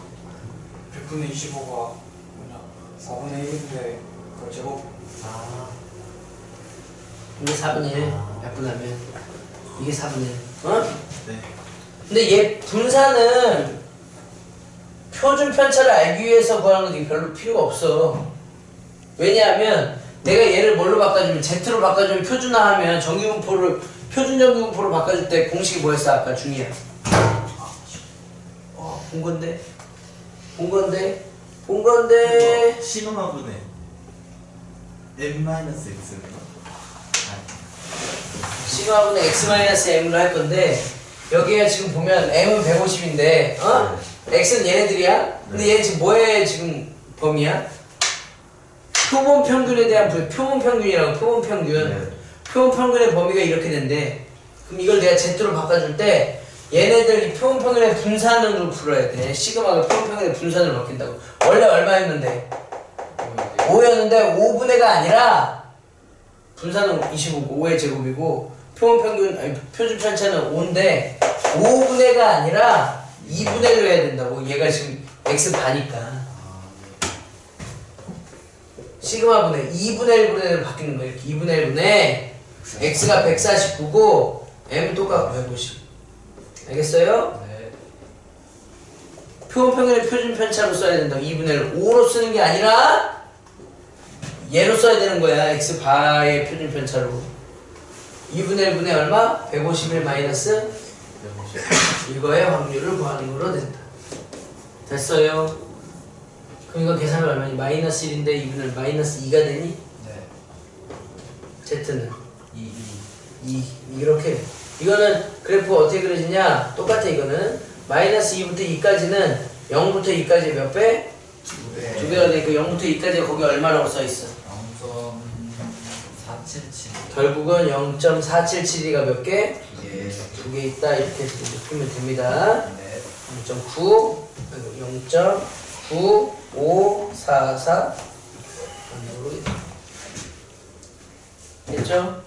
100분의 25가 뭐냐 4분의 1인데 그걸 제곱 아, 이게 4분의 1 약분하면 이게 4분의 1 어? 네. 근데 얘 분산은 표준 편차를 알기 위해서 구하는 건 별로 필요가 없어. 왜냐하면 내가 얘를 뭘로 바꿔주면 Z로 바꿔주면 표준화하면 표준 정기분포로 바꿔줄 때 공식이 뭐였어 아까 중이야. 본 건데 시그마분의 n-x인가? 시그마분의 x-m으로 할 건데 여기에 지금 보면 m은 150인데 어? x는 얘네들이야? 근데 얘는 지금 뭐의 지금 범위야? 표본평균에 대한 표본평균이라고 표본평균. 네. 표본평균의 범위가 이렇게 된대. 그럼 이걸 내가 Z로 바꿔줄 때 얘네들 이 표본평균의 분산으로 풀어야 돼. 시그마가 표본평균의 분산으로 바뀐다고. 원래 얼마였는데? 5였는데 5분의가 아니라 분산은 25고 5의 제곱이고 표준 편차는 5인데 5분의가 아니라 2분의 1로 해야 된다고. 얘가 지금 x 바니까 시그마분의 2분의 1분의 1로 바뀌는 거야. 이렇게 2분의 1분의 x가 149고 m은 똑같고 150. 알겠어요? 네. 표본평균의 표준 편차로 써야 된다고. 2분의 1 5로 쓰는 게 아니라 얘로 써야 되는 거야. x 바의 표준 편차로. 2분의 1분의 얼마? 151 마이너스 이거의 확률을 구하는 거로 된다. 됐어요? 그럼 이거 계산을 얼마니? 마이너스 1인데 2분의 1 마이너스 2가 되니? 네. z는 2. 이렇게. 이거는 그래프가 어떻게 그려지냐? 똑같아. 이거는 마이너스 2부터 2까지는 0부터 2까지 몇 배? 2배가 되니까 0부터 2까지가 거기 얼마라고 써있어? 0.477. 결국은 0.477이가 몇 개? 예. 2개 있다. 이렇게 해서 느끼면 됩니다. 네. 0.9 0.9544 됐죠?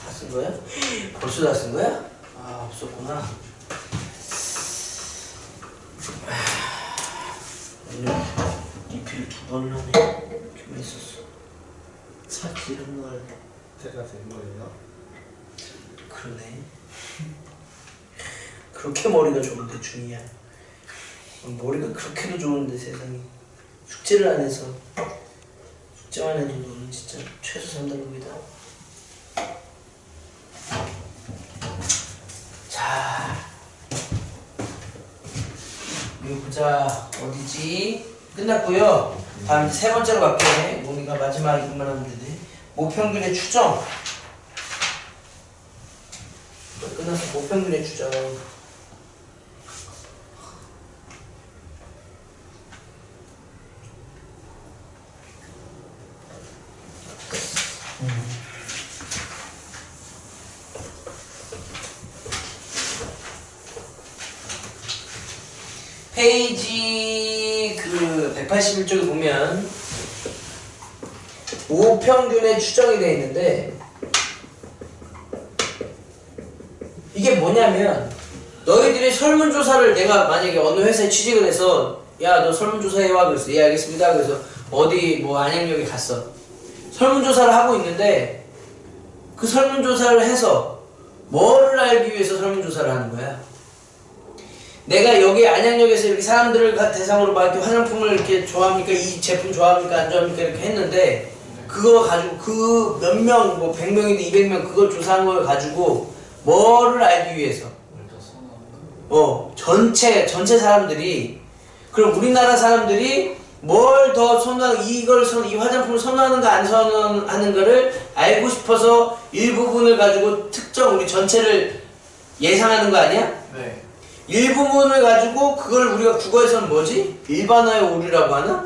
다 쓴 거야? 벌써 다 쓴 거야? 아, 없었구나. 오늘 리필 2번 하네. 좀 있었어. 차 기름 넣을 때가 된 거예요? 그러네. 그렇게 머리가 좋은데 중이야. 머리가 그렇게도 좋은데 세상에. 숙제를 안 해서. 숙제만 해도 너는 진짜 최소 3단급이다. 자, 이거 보자. 어디지? 끝났고요. 다음 이제 세 번째로 갈게. 우리가 마지막 이것만 하면 되네. 모평균의 추정. 끝났어. 모평균의 추정. 페이지 그 181쪽에 보면 오평균에 추정이 되어 있는데 이게 뭐냐면 너희들이 설문조사를 내가 만약에 어느 회사에 취직을 해서 야 너 설문조사 해와 그랬어. 예 알겠습니다. 그래서 어디 뭐 안양역에 갔어. 설문조사를 하고 있는데 그 설문조사를 해서 뭐를 알기 위해서 설문조사를 하는 거야? 내가 여기 안양역에서 이렇게 사람들을 대상으로 막 이렇게 화장품을 이렇게 좋아합니까? 이 제품 좋아합니까? 안 좋아합니까? 이렇게 했는데 그거 가지고 그 몇 명, 뭐 100명이든 200명 그걸 조사한 걸 가지고 뭐를 알기 위해서? 전체 사람들이 그럼 우리나라 사람들이 뭘 더 선호하는 이 화장품을 선호하는가 안 선호하는가를 알고 싶어서 일부분을 가지고 특정 우리 전체를 예상하는 거 아니야? 네. 일부분을 가지고 그걸 우리가 국어에서는 뭐지? 일반화의 오류라고 하나?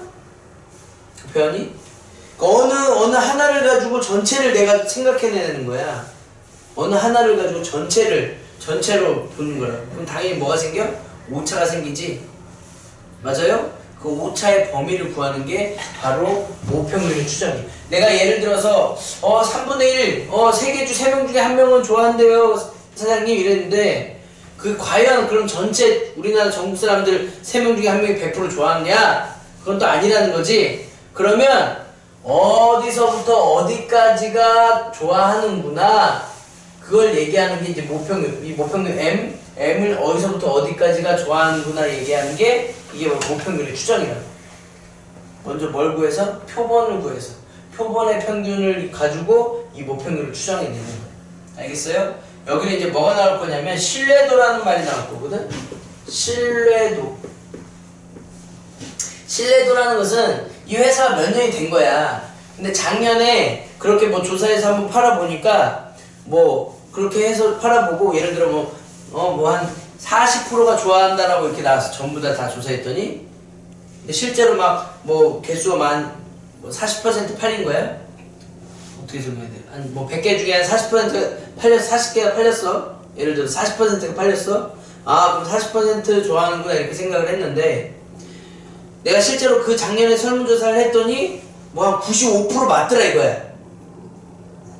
그 표현이? 어느 하나를 가지고 전체를 내가 생각해내는 거야. 어느 하나를 가지고 전체로 보는 거라. 그럼 당연히 뭐가 생겨? 오차가 생기지. 맞아요? 그 오차의 범위를 구하는 게 바로 오평균의 추정이에요. 내가 예를 들어서 3분의 1, 3개 중 3명 중에 1명은 좋아한대요 사장님 이랬는데 그 과연 그럼 전체 우리나라 전국 사람들 3명 중에 1명이 100% 좋아하느냐? 그건 또 아니라는 거지. 그러면 어디서부터 어디까지가 좋아하는구나 그걸 얘기하는 게 이제 모평균. 이 모평균 M을 어디서부터 어디까지가 좋아하는구나 얘기하는 게 이게 모평균의 추정이라는 거야. 먼저 뭘 구해서? 표본을 구해서 표본의 평균을 가지고 이 모평균을 추정해내는 거야. 알겠어요? 여기는 이제 뭐가 나올 거냐면 신뢰도라는 말이 나올 거거든. 신뢰도라는 것은 이 회사가 몇 년이 된 거야. 근데 작년에 그렇게 뭐 조사해서 한번 팔아보니까 뭐 그렇게 해서 팔아보고 예를 들어 뭐 한 40%가 좋아한다라고 이렇게 나와서 전부 다 조사했더니 근데 실제로 막 뭐 개수가 뭐 40% 팔린 거야? 어떻게 설명해야 돼? 한 뭐 100개 중에 한 40% 팔렸어. 40개가 팔렸어. 예를 들어 40%가 팔렸어. 아 그럼 40% 좋아하는구나 이렇게 생각을 했는데 내가 실제로 그 작년에 설문조사를 했더니 뭐 한 95% 맞더라 이거야.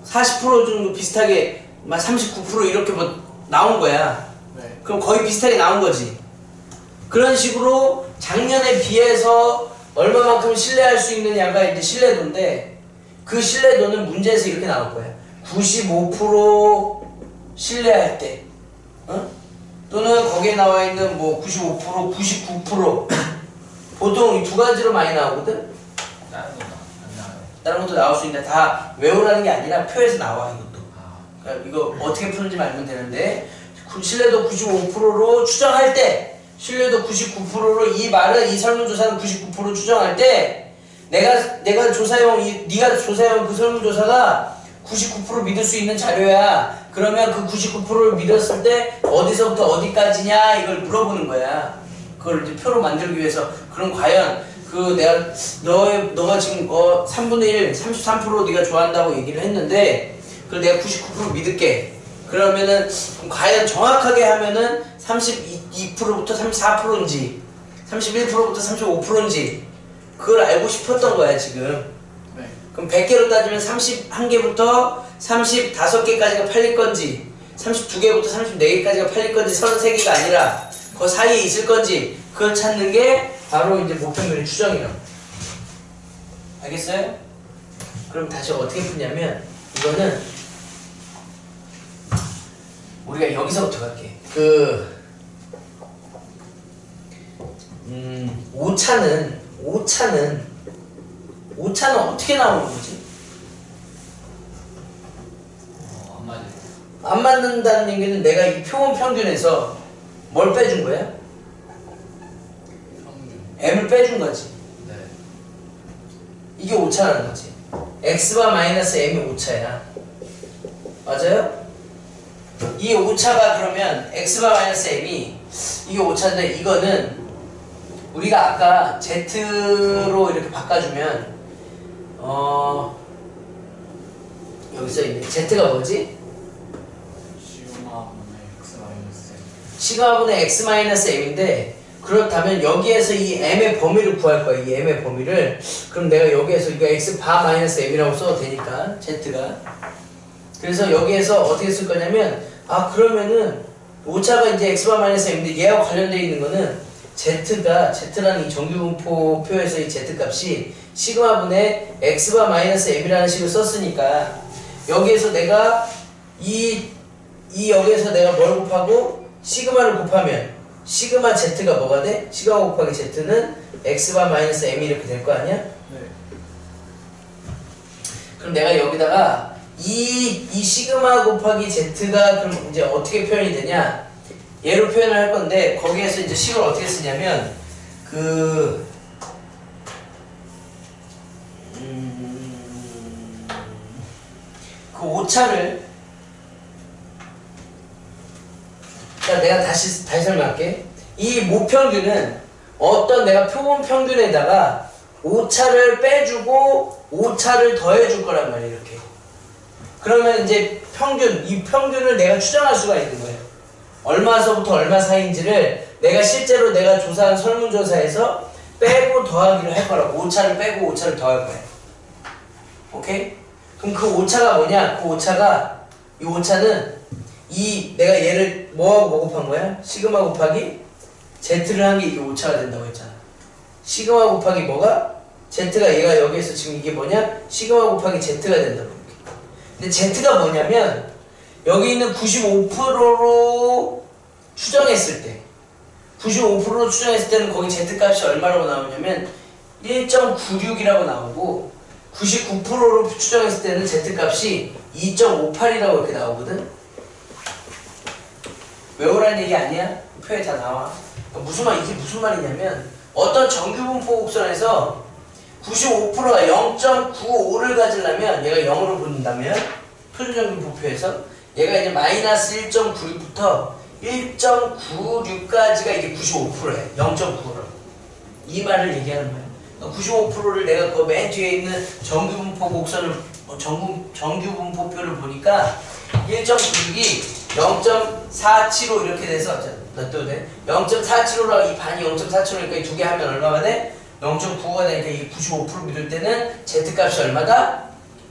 40% 정도 비슷하게 막 39% 이렇게 뭐 나온 거야. 네. 그럼 거의 비슷하게 나온 거지. 그런 식으로 작년에 비해서 얼마만큼 신뢰할 수 있느냐가 이제 신뢰도인데 그 신뢰도는 문제에서 이렇게 나올 거야. 95% 신뢰할 때, 또는 거기에 나와 있는 뭐 95%, 99% 보통 이 두 가지로 많이 나오거든. 다른 거안 나와요. 다른 것도 나올 수 있는데 다 외우라는 게 아니라 표에서 나와 이것도. 그러니까 이거 어떻게 푸는지 알면 되는데 신뢰도 95%로 추정할 때 신뢰도 99%로 이 말은 이 설문조사는 99% 추정할 때 내가 조사해온 네가 조사해온 그 설문조사가 99% 믿을 수 있는 자료야. 그러면 그 99%를 믿었을 때 어디서부터 어디까지냐 이걸 물어보는 거야. 그걸 이제 표로 만들기 위해서. 그럼 과연 그 내가 너가 지금 3분의 1, 33% 네가 좋아한다고 얘기를 했는데 그걸 내가 99% 믿을게. 그러면은 과연 정확하게 하면은 32%부터 34%인지 31%부터 35%인지 그걸 알고 싶었던 거야 지금. 네. 그럼 100개로 따지면 31개부터 35개까지가 팔릴 건지 32개부터 34개까지가 팔릴 건지 33개가 아니라 그 사이에 있을 건지 그걸 찾는 게 바로 이제 모평균의 추정이라고. 알겠어요? 그럼 다시 어떻게 푸냐면 이거는 우리가 여기서부터 갈게. 오차는 어떻게 나오는 거지? 안 맞아요. 안 맞는다는 얘기는 내가 이 표본 평균에서 뭘 빼준 거야? 평균. M을 빼준 거지. 네. 이게 오차라는 거지. X와 마이너스 M이 오차야. 맞아요? 이 오차가 그러면 X와 마이너스 M이 이게 오차인데 이거는 우리가 아까 Z로 이렇게 바꿔주면 여기 써있네. Z가 뭐지? 시그마분의 x 마이너스 m. 시그마분의 X 마이너스 M인데 그렇다면 여기에서 이 m의 범위를 구할 거야. 이 m의 범위를. 그럼 내가 여기에서 이거 x 바 마이너스 m이라고 써도 되니까 z가. 그래서 여기에서 어떻게 쓸 거냐면 그러면은 오차가 이제 x 바 마이너스 m인데 얘하고 관련되어 있는 거는 z라는 이 정규분포표에서 이 z 값이 시그마분의 x 바 마이너스 m이라는 식을 썼으니까 여기에서 내가 여기에서 내가 뭘 곱하고 시그마를 곱하면 시그마 z가 뭐가 돼? 시그마 곱하기 z는 x바 마이너스 m이 이렇게 될 거 아니야? 네. 그럼 내가 여기다가 이 시그마 곱하기 z가 그럼 이제 어떻게 표현이 되냐? 얘로 표현을 할 건데 거기에서 이제 식을 어떻게 쓰냐면 그 오차를 자, 내가 다시 설명할게. 이 모평균은 어떤 내가 표본 평균에다가 오차를 빼주고 오차를 더해줄 거란 말이에요. 이렇게. 그러면 이제 이 평균을 내가 추정할 수가 있는 거예요. 얼마서부터 얼마 사이인지를 내가 실제로 내가 조사한 설문조사에서 빼고 더하기를 할 거라고. 오차를 빼고 오차를 더할 거예요. 오케이? 그럼 그 오차가 뭐냐? 이 오차는 내가 얘를 뭐하고 뭐 곱한 거야? 시그마 곱하기 z를 한 게 이게 오차가 된다고 했잖아. 시그마 곱하기 뭐가? z가 얘가 여기에서 지금 이게 뭐냐? 시그마 곱하기 z가 된다고. 근데 z가 뭐냐면 여기 있는 95%로 추정했을 때 95%로 추정했을 때는 거기 z값이 얼마라고 나오냐면 1.96이라고 나오고 99%로 추정했을 때는 z값이 2.58이라고 이렇게 나오거든. 외우라는 얘기 아니야? 표에 다 나와. 그러니까 이게 무슨 말이냐면 어떤 정규분포 곡선에서 95%가 0.95를 가지려면 얘가 0으로 붙는다면 표준정규분포표에서 얘가 이제 마이너스 1.96부터 1.96까지가 이게 95%래. 0.95로. 이 말을 얘기하는 거야. 95%를 내가 그 맨 뒤에 있는 정규분포 곡선을 정규분포표를 보니까 1.96이 0.475 이렇게 돼서 또 돼? 0.475랑 이 반이 0.475니까 이 두 개 하면 얼마가 돼? 0.95가 되니까 이게 95% 믿을 때는 z값이 얼마다?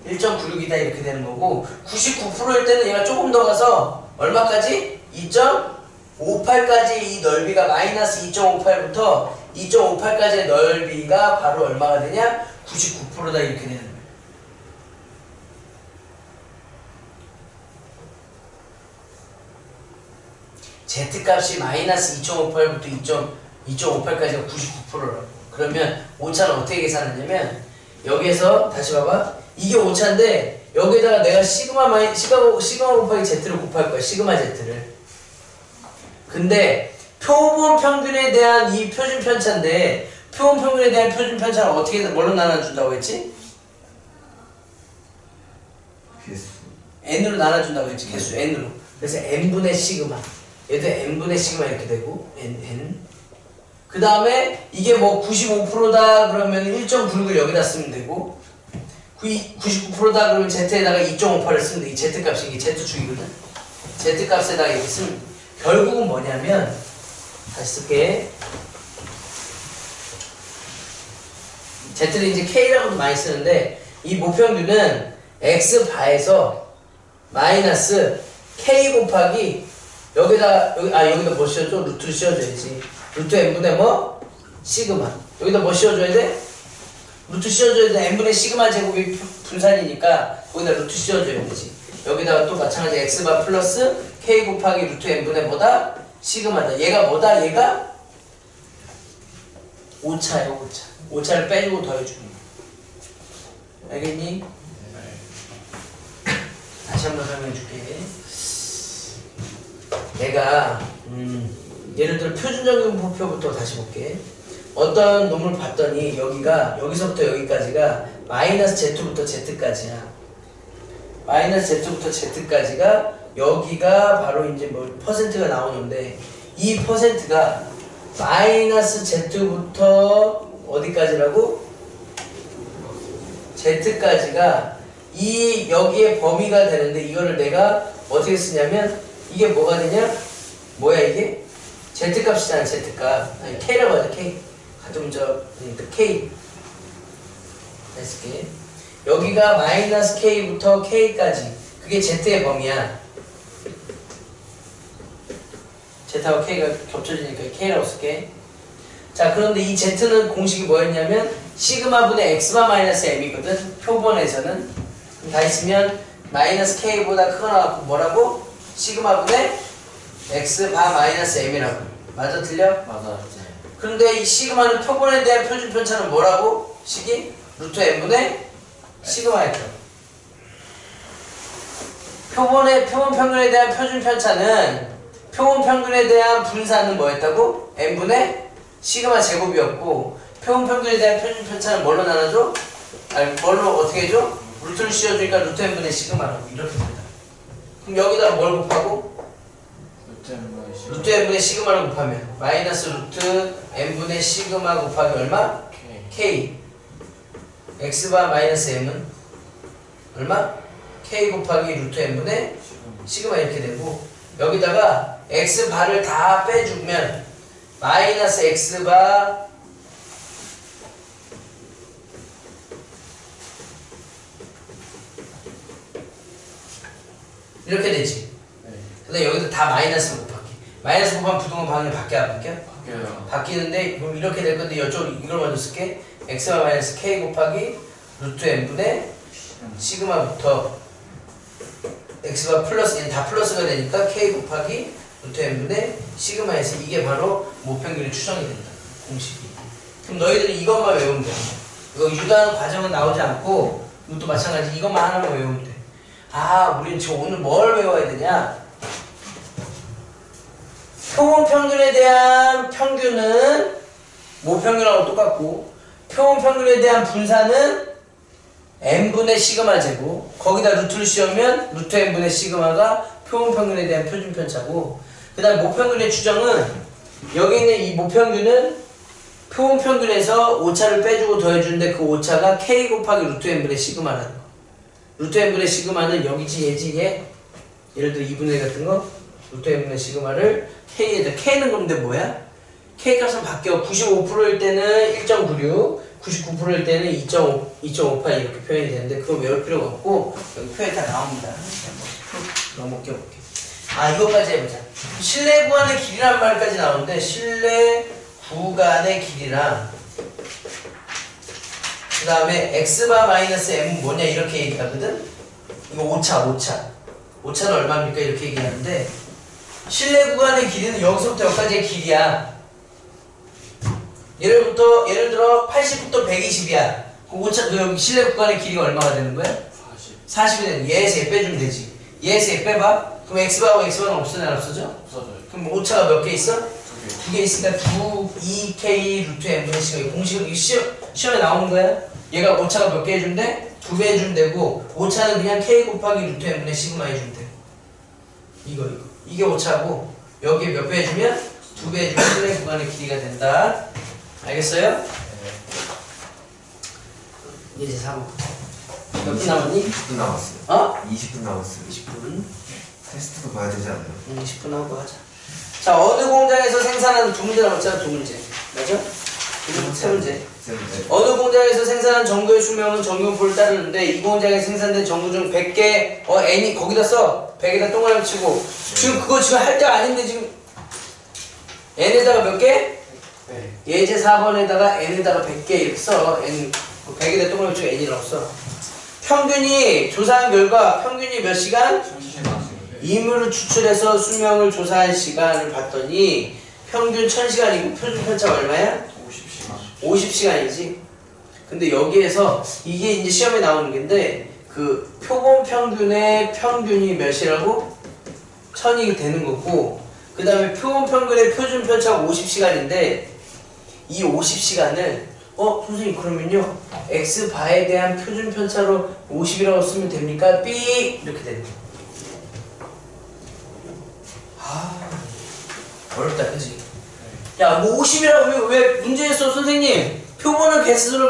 1.96이다 이렇게 되는 거고 99%일 때는 얘가 조금 더 가서 얼마까지? 2.58까지 이 넓이가 마이너스 2.58부터 2.58까지의 넓이가 바로 얼마가 되냐? 99%다 이렇게 되는 거예요. z값이 마이너스 2.58부터 2.58까지가 99%라고. 그러면 오차는 어떻게 계산하냐면 여기에서 다시 봐봐. 이게 오차인데 여기에다가 내가 시그마 곱하기 z를 곱할 거야. 시그마 z를. 근데 표본 평균에 대한 이 표준 편차인데 표본 평균에 대한 표준 편차를 어떻게 뭘로 나눠준다고 했지? 개수. n으로 나눠준다고 했지. 개수 n으로. 그래서 n분의 시그마. 얘도 n분의 시그마 이렇게 되고 n. 그 다음에 이게 뭐 95%다 그러면 1.96을 여기다 쓰면 되고 99%다 그러면 z에다가 2.58을 쓰면 돼. 이 z값이 이게 z축이거든. z값에다가 이렇게 쓰면 결국은 뭐냐면 다시 쓸게. z를 이제 k라고도 많이 쓰는데 이 모평균은 x바에서 마이너스 k 곱하기 여기다 뭐 씌워줘? 루트를 씌워줘야지. 루트 n분의 뭐? 시그마. 여기다 뭐 씌워줘야 돼? 루트 씌워줘야 돼. n분의 시그마 제곱이 분산이니까 거기다 루트 씌워줘야 되지. 여기다가 또 마찬가지 x바 플러스 k 곱하기 루트 n분의 뭐다? 시그마다. 얘가 뭐다? 얘가 오차예요. 오차. 오차를 빼주고 더해주는 거. 알겠니? 다시 한번 설명해줄게. 내가 예를 들어 표준정규분포표부터 다시 볼게. 어떤 놈을 봤더니 여기서부터 여기까지가 마이너스 z부터 z까지야. 마이너스 z부터 z까지가 여기가 바로 이제 뭐 퍼센트가 나오는데 이 퍼센트가 마이너스 z부터 어디까지라고? z까지가 이 여기에 범위가 되는데 이거를 내가 어떻게 쓰냐면 이게 뭐가 되냐? 뭐야 이게? Z값이잖아, Z값. 아니, K라고 하자, K. 같은 문자니까 K. 했을게. 여기가 마이너스 K부터 K까지. 그게 Z의 범위야. Z하고 K가 겹쳐지니까 K라고 쓸게. 자, 그런데 이 Z는 공식이 뭐였냐면 시그마 분의 X바 마이너스 M이거든. 표본에서는. 그럼 다 있으면 마이너스 K보다 크거나 뭐라고? 시그마 분의 X바 마이너스 M이라고. 맞아, 틀려? 맞아. 그런데 이 시그마는 표본에 대한 표준 편차는 뭐라고? 식이? 루트 N분의 시그마였죠. 표본 평균에 대한 표준 편차는 표본 평균에 대한 분산은 뭐였다고? N분의 시그마 제곱이었고 표본 평균에 대한 표준 편차는 뭘로 나눠줘? 아니 뭘로 어떻게 해줘? 루트를 씌워주니까 루트 N분의 시그마라고 이렇게 됩니다. 그럼 여기다가 뭘 곱하고? 루트 N분의 시그마를 곱하면 마이너스 루트 N분의 시그마 곱하기 얼마? K X바 마이너스 M은 얼마? K 곱하기 루트 N분의 시그마 이렇게 되고 여기다가 X바를 다 빼주면 마이너스 X바 이렇게 되지. 근데 여기도 다 마이너스 곱하기. 마이너스 곱하면 부동의 방향이 바뀌어 안 바뀌어? 바뀌어요. 바뀌는데 그럼 이렇게 될 건데 이쪽 이걸 먼저 쓸게. X바 마이너스 K 곱하기 루트 N분의 시그마부터 X바 플러스 얘는 다 플러스가 되니까 K 곱하기 루트 N분의 시그마에서 이게 바로 모평균의 추정이 된다. 공식이. 그럼 너희들이 이것만 외우면 돼. 이거 유도하는 과정은 나오지 않고 이것도 마찬가지 이것만 하나만 외우면 돼. 아, 우리는 지금 오늘 뭘 외워야 되냐? 표본 평균에 대한 평균은 모평균하고 똑같고 표본 평균에 대한 분산은 n분의 시그마 제곱 거기다 루트를 씌우면 루트 n분의 시그마가 표본 평균에 대한 표준 편차고 그 다음 모평균의 추정은 여기 있는 이 모평균은 표본 평균에서 오차를 빼주고 더해주는데 그 오차가 k 곱하기 루트 n분의 시그마라는 거. 루트 n분의 시그마는 여기지 얘지 얘. 예를 들어 2분의 1 같은 거 루트 n분의 시그마를 k에다 k는 그런데 뭐야? k 값은 바뀌어. 95%일 때는 1.96 99%일 때는 2.58 이렇게 표현이 되는데 그거 외울 필요가 없고 여기 표현이 다 나옵니다. 넘어볼게. 아, 이거까지 해보자. 실내 구간의 길이란 말까지 나오는데 실내 구간의 길이랑 그 다음에 x바 마이너스 m은 뭐냐 이렇게 얘기하거든. 이거 오차는 얼마입니까 이렇게 얘기하는데 실내 구간의 길이는 여기서부터 여기까지의 길이야. 예를 들어 80부터 120이야. 그 여기 실내 구간의 길이가 얼마가 되는 거야? 40이 되는. 얘에서 얘 빼주면 되지. 얘에서 얘 빼봐. 그럼 x바하고 x바는 없어져 안 없어져? 없어져요. 그럼 오차가 몇 개 있어? 2개 있으니까 2k 루트 n분의 시그마. 공식은 시험에 나오는 거야. 얘가 오차가 몇 개 해주면 돼? 2배 해주면 되고 오차는 그냥 k 곱하기 루트 n분의 시그마 해주면 돼. 이거 이게 오차고 여기에 몇 배 해주면? 2배 해주면 실내 구간의 길이가 된다. 알겠어요? 이제 3분. 몇 분 남았니? 20분 남았어요. 어? 20분 남았어요. 20분. 테스트도 봐야 되지 않나요? 20분 하고 하자. 자, 어느 공장에서 생산하는 두 문제 남았잖아, 두 문제. 맞아? 세 문제. 어느 공장에서 생산한 전구의 수명은 전기분포를 따르는데 이 공장에 생산된 전구 중 100개 n이 거기다 써. 100에다 동그라미 치고 지금 그거 지금 할 때가 아닌데 지금 n에다가 몇 개? 예제 4번에다가 n에다가 100개 이렇게 써. n 100에다 동그라미 치고 n이라고 써. 평균이 조사한 결과 평균이 몇 시간? 임의로 추출해서 수명을 조사한 시간을 봤더니 평균 1000시간이고 표준 편차가 얼마야? 50시간이지. 근데 여기에서 이게 이제 시험에 나오는 건데 그 표본 평균의 평균이 몇이라고? 1000이 되는 거고 그 다음에 표본 평균의 표준 편차가 50시간인데 이 50시간을 선생님 그러면요 x바에 대한 표준 편차로 50이라고 쓰면 됩니까? 삐 이렇게 되는 거야. 어렵다 그치? 야 뭐 50이라고 왜 문제에서 선생님 표본을 개수를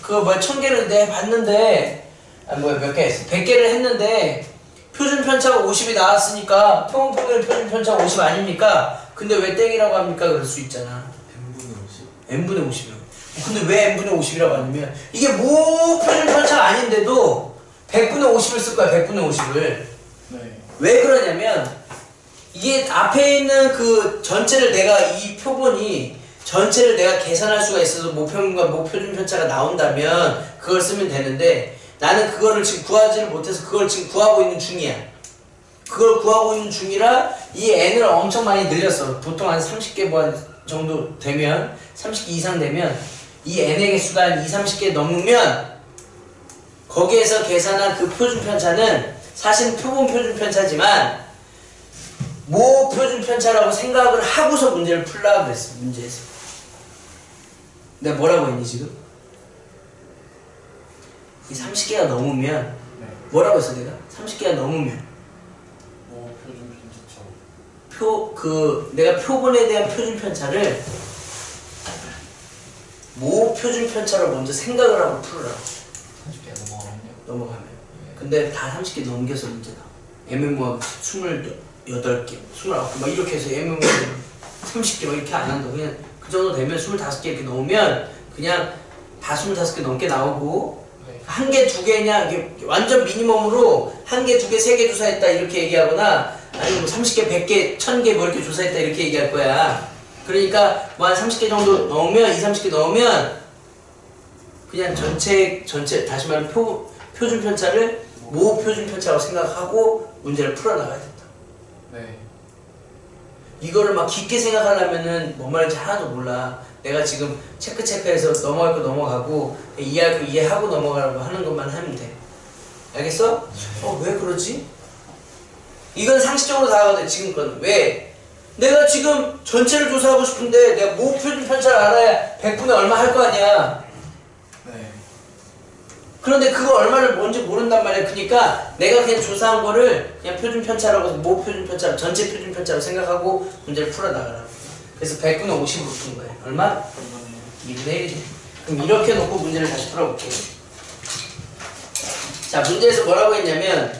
1000개를 봤는데 몇 개 했어? 100개를 했는데 표준 편차가 50이 나왔으니까 표본 평균의 표준 편차가 50 아닙니까? 근데 왜 땡이라고 합니까? 그럴 수 있잖아. n분의 50이요. 근데 왜 n분의 50이라고 하냐면 이게 표준 편차가 아닌데도 100분의 50을 쓸 거야. 100분의 50을. 네. 왜 그러냐면 이게 앞에 있는 그 전체를 내가 이 표본이 전체를 내가 계산할 수가 있어서 모평균과 모표준 편차가 나온다면 그걸 쓰면 되는데 나는 그거를 지금 구하지를 못해서 그걸 지금 구하고 있는 중이야. 그걸 구하고 있는 중이라 이 n을 엄청 많이 늘렸어. 보통 한 30개 정도 되면 30개 이상 되면 이 n의 개수가 한 30개 넘으면 거기에서 계산한 그 표준 편차는 사실 표본 표준 편차지만 모 표준 편차라고 생각을 하고서 문제를 풀라고 그랬어. 문제에서 내가 뭐라고 했니 지금? 이 30개가 넘으면 뭐라고 했어 내가? 30개가 넘으면 표준 편차죠. 내가 표본에 대한 표준 편차를 모 표준 편차로 먼저 생각을 하고 풀으라고. 30개 넘어가면. 근데 다 30개 넘겨서 문제 나와. MMO가 28개, 29개 막 이렇게 해서 MMO 30개 막 이렇게 안 한다. 그냥 그 정도 되면 25개 이렇게 넣으면 그냥 다 25개 넘게 나오고 한 개, 두 개냐 이게 완전 미니멈으로 한 개, 두 개, 세 개 조사했다 이렇게 얘기하거나 아니면 뭐 30개, 100개, 1000개 뭐 이렇게 조사했다 이렇게 얘기할 거야. 그러니까 뭐 한 30개 정도 넣으면 30개 넣으면 그냥 전체 다시 말하면 표준 편차를 모 표준 편차라고 생각하고 문제를 풀어나가야 된다. 네. 이거를 막 깊게 생각하려면은 뭔 말인지 하나도 몰라. 내가 지금 체크해서 넘어갈 거 넘어가고 이해할 거 이해하고 넘어가라고 하는 것만 하면 돼. 알겠어? 왜 그러지? 이건 상식적으로 다가가거든. 지금 건 왜? 내가 지금 전체를 조사하고 싶은데 내가 모 표준 편차를 알아야 100분의 얼마 할 거 아니야. 네. 그런데 그거 얼마를 뭔지 모른단 말이야. 그러니까 내가 그냥 조사한 거를 그냥 표준 편차라고 해서 모 표준 편차로 전체 표준 편차로 생각하고 문제를 풀어나가라. 그래서 100분의 50으로 푼 거야. 얼마? 2분의 1이지. 그럼 이렇게 놓고 문제를 다시 풀어볼게요. 자, 문제에서 뭐라고 했냐면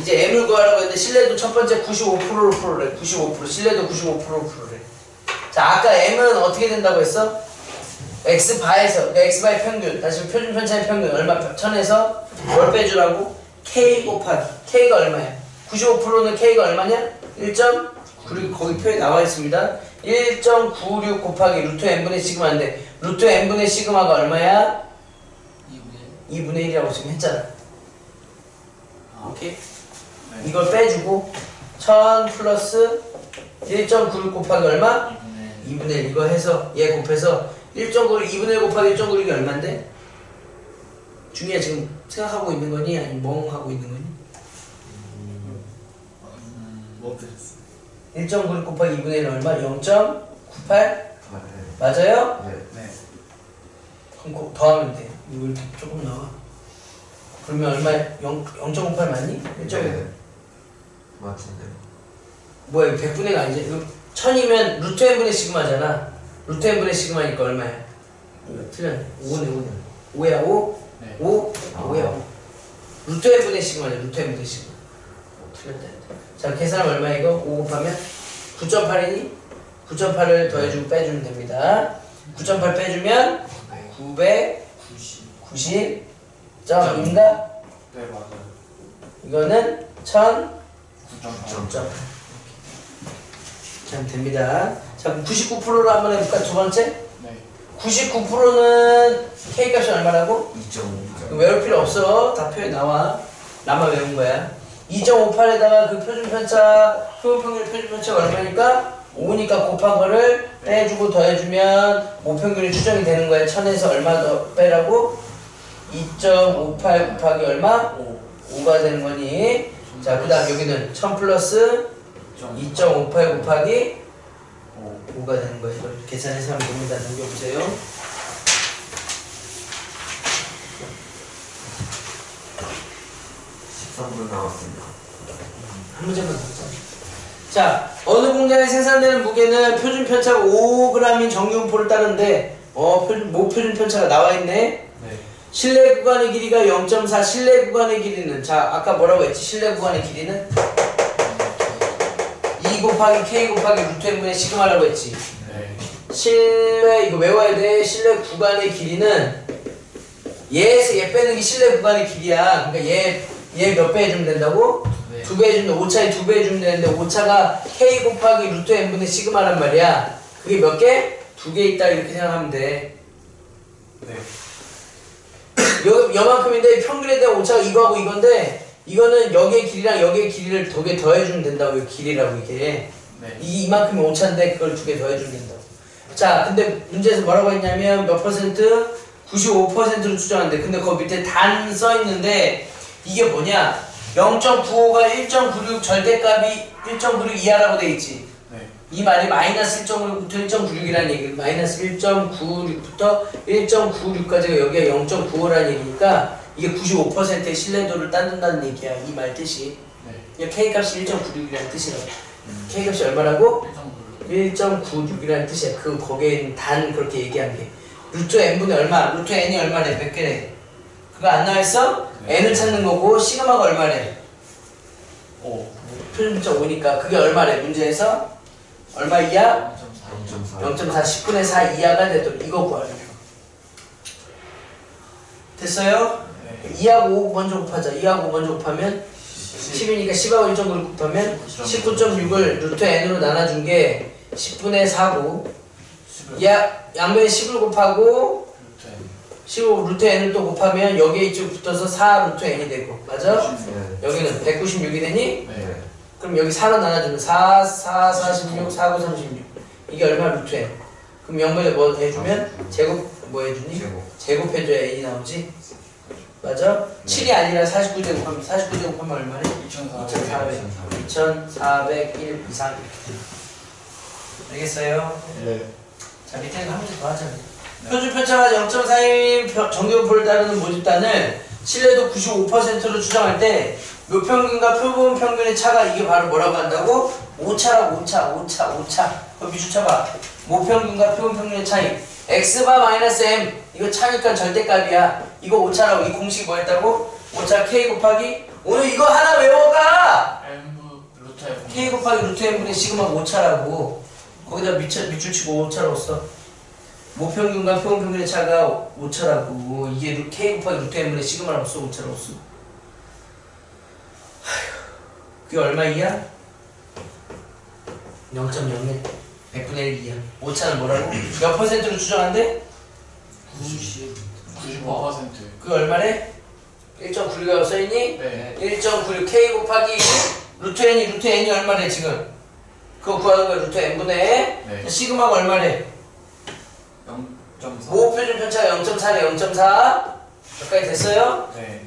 이제 m을 구하라고 했는데 신뢰도 첫 번째 95%로 풀어래. 95% 신뢰도 95%로 풀어래. 자, 아까 m은 어떻게 된다고 했어? x바에서 x바의 평균 다시 표준 편차의 평균 얼마 1000에서 뭘 빼주라고? k 곱하기 k가 얼마야? 95%는 k가 얼마냐? 1.96 거기 표에 나와 있습니다. 1.96 곱하기 루트 n분의 시그마인데 루트 n분의 시그마가 얼마야? 2분의 1이라고 지금 했잖아. 오케이? 네. 이걸 빼주고 1000 플러스 1.96 곱하기 얼마? 2분의 1 이거 해서 얘 곱해서 1.96 2분의 1 곱하기 1.96이 얼만데? 중이야 지금 생각하고 있는 거니? 아니면 멍하고 있는 거니? 뭐 드렸어? 1.96 곱하기 2분의 1은 얼마? 0.98? 맞아요? 네. 그럼 더하면 돼. 이거 이렇게 조금 나와. 그러면 얼마야? 0.58 맞니? 1.5 맞은데. 뭐야 이거 100분의 1가 아니지? 이거 1000이면 루트 n분의 시그마잖아. 루트 n분의 시그마니까 얼마야? 이거 틀렸네. 5네 5야 5? 네. 5? 5야 5. 루트 n분의 시그마냐 루트 n분의 시그마. 틀렸다. 자 계산하면 얼마야 이거? 5 곱하면 9.8이니? 9.8을 더해주고 빼주면 됩니다. 9.8 빼주면 990.인가? 네, 맞아요. 이거는 1000 9.8. 자 됩니다. 자 그럼 99%로 한번 해볼까? 두 번째? 네. 99%는 K값이 얼마라고? 2.5. 외울 필요 없어. 다 표에 나와. 나만 외운 거야. 2.58에다가 그 표준 편차, 표본평균 표준 편차가 얼마니까? 5니까 곱한 거를 빼주고 더해주면 모평균이 추정이 되는 거야. 1000에서 얼마 더 빼라고? 2.58 곱하기 얼마? 5가 되는 거니. 자, 그 다음 여기는 1000 플러스 2.58 곱하기 5가 되는 거예요. 이걸 계산해서 하면 됩니다. 넘겨보세요. 나왔습니다. 한 문제만 더 써. 자, 어느 공장에 생산되는 무게는 표준 편차가 5g인 정규분포를 따르는데 모 표준 편차가 나와 있네. 네. 실내 구간의 길이가 0.4 실내 구간의 길이는 자, 아까 뭐라고 했지? 실내 구간의 길이는 2 곱하기 K 곱하기 루트 n분의 시그마라고 했지. 네. 실내 이거 외워야 돼. 실내 구간의 길이는 얘에서 얘 빼는 게 실내 구간의 길이야. 그러니까 얘 몇 배 해주면 된다고? 네. 2배 해주면 오차에 2배 해주면 되는데 오차가 K 곱하기 루트 n분의 시그마란 말이야. 그게 몇 개? 2개 있다 이렇게 생각하면 돼. 네. 여만큼인데 평균에 대한 오차가 이거하고 이건데 이거는 여기의 길이랑 여기의 길이를 2개 더해주면 된다고. 이거 길이라고 이게. 네. 이게 이만큼이 오차인데 그걸 2개 더해주면 된다고. 자, 근데 문제에서 뭐라고 했냐면 몇 퍼센트? 95%로 추정한대. 근데 거기 밑에 단 써있는데 이게 뭐냐? 0.95가 1.96 절대값이 1.96 이하라고 돼 있지. 네. 이 말이 마이너스 1.96부터 1.96이라는 얘기. 마이너스 1.96부터 1.96까지가 여기가 0.95라는 얘기니까 이게 95%의 신뢰도를 따른다는 얘기야. 이 말 뜻이. 네. 이 K값이 1.96이라는 뜻이라고. K값이 얼마라고? 1.96이라는 뜻이야. 거기에 있는 단 그렇게 얘기한 게. 루트 n분의 얼마? 루트 n이 얼마래? 몇 개래? 그거 안 나와있어? 네. n을 찾는 거고 시그마가 얼마래? 5. 표준점 5니까 그게 얼마래? 문제에서? 얼마 이하? 0.4. 0.4 10분의 4 이하가 되도록 이거 구하래. 됐어요? 네. 2하고 5 먼저 곱하자. 2하고 5 먼저 곱하면 10이니까 10하고 1.9를 곱하면 19.6을 루트 n으로 나눠준 게 10분의 4고 양변에 10을 곱하고 루트 n. 15 루트 n을 또 곱하면 여기에 이쪽 붙어서 4 루트 n이 되고 맞아? 네. 여기는 196이 되니? 네. 그럼 여기 4로 나눠주면 4, 4, 46, 4, 9, 36 이게 얼마 루트 n 그럼 양변에 뭐 해주면? 제곱 뭐 해주니? 제곱해줘야 n이 나오지? 맞아? 7이 아니라 49 제곱하면 49 제곱하면 얼마래? 2400. 2401 이상 알겠어요? 네. 자 밑에는 한 문제 더 하자. 표준 편차가 0.41 정규분포를 따르는 모집단을 신뢰도 95%로 추정할 때 묘평균과 표본 평균의 차가 이게 바로 뭐라고 한다고? 오차라고. 오차. 그럼 미주 쳐봐. 모평균과 표본 평균의 차이 x바 마이너스 m 이거 차니까 절대값이야. 이거 오차라고. 이 공식 뭐였다고? 오차 k 곱하기 오늘 이거 하나 외워가. m 루트 n. k 곱하기 루트 n분의 시그마가 오차라고. 거기다 밑줄 치고 오차라고 써. 모평균과 표본평균의 차가 오차라고. 이게 k 곱하기 루트 n분의 시그마라고 써. 오차라고 써. 그게 얼마 이야? 0.01 100분의 1 이야. 오차는 뭐라고? 몇 퍼센트로 추정한대? 95%. 그게 얼마래? 1.96이라고 써있니? 네. 1.96 k 곱하기 루트 n이 얼마래 지금? 그거 구하는 거야. 루트 n분의 네. 시그마가 얼마래? 0.4. 모표준 편차가 0.4래. 0.4 몇까지 됐어요? 네.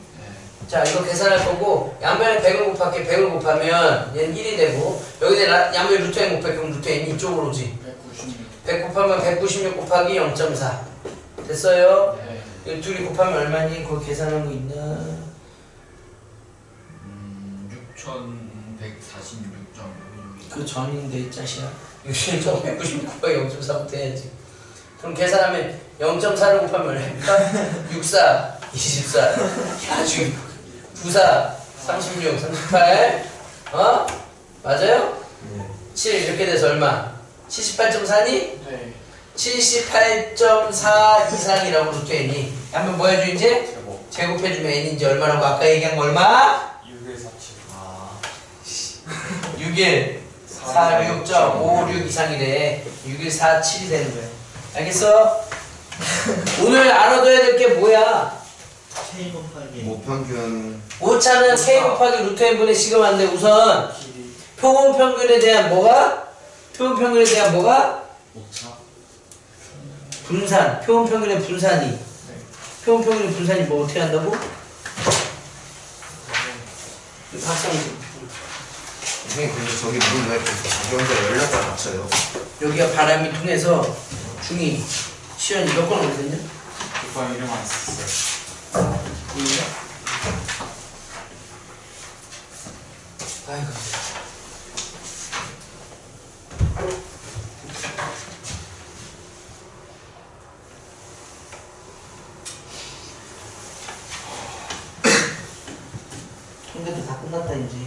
자 이거 계산할 거고 양변에 100을 곱할게. 100을 곱하면 얘는 1이 되고 여기다 양변에 루트 n 곱해. 그럼 루트 n이 이쪽으로 오지. 196. 100 곱하면 196 곱하기 0.4 됐어요? 네. 이 둘이 곱하면 얼마니? 거기 계산한 거 있나? 6146.56. 그 전인데 이 자식아 196 곱하기 0.4부터 해야지. 그럼 계산하면 0.4를 곱하면 얼마입니까? 64 24 야 지금 94 36 38 어? 맞아요? 네. 7 이렇게 돼서 얼마? 78.4니? 네. 78.4 이상이라고 루트 n이 한번 뭐 해줘 이제? 제곱해주면 n이 이제 얼마라고 아까 얘기한 거 얼마? 6147. 아. 6146.56 이상이래. 6147이 되는 거야. 알겠어? 오늘 알아둬야 될 게 뭐야? K 곱하기 모평균 오차는 k 곱하기 루트 n분의 시그마인데 우선 길이 표본 평균에 대한 뭐가? 표본 평균에 대한 뭐가? 오차 분산. 표본 평균의 분산이. 표본 평균의 분산이 뭐 어떻게 한다고? 박상 선생님 근데 저기 문 왜 이렇게 작용자 열렸다 닫혀요? 여기가 바람이 통해서 중이 시연이 몇 번 오거든요? 오빠 이름 안 썼어요. 보이냐? 아이고. 통계도 다 끝났다 이제.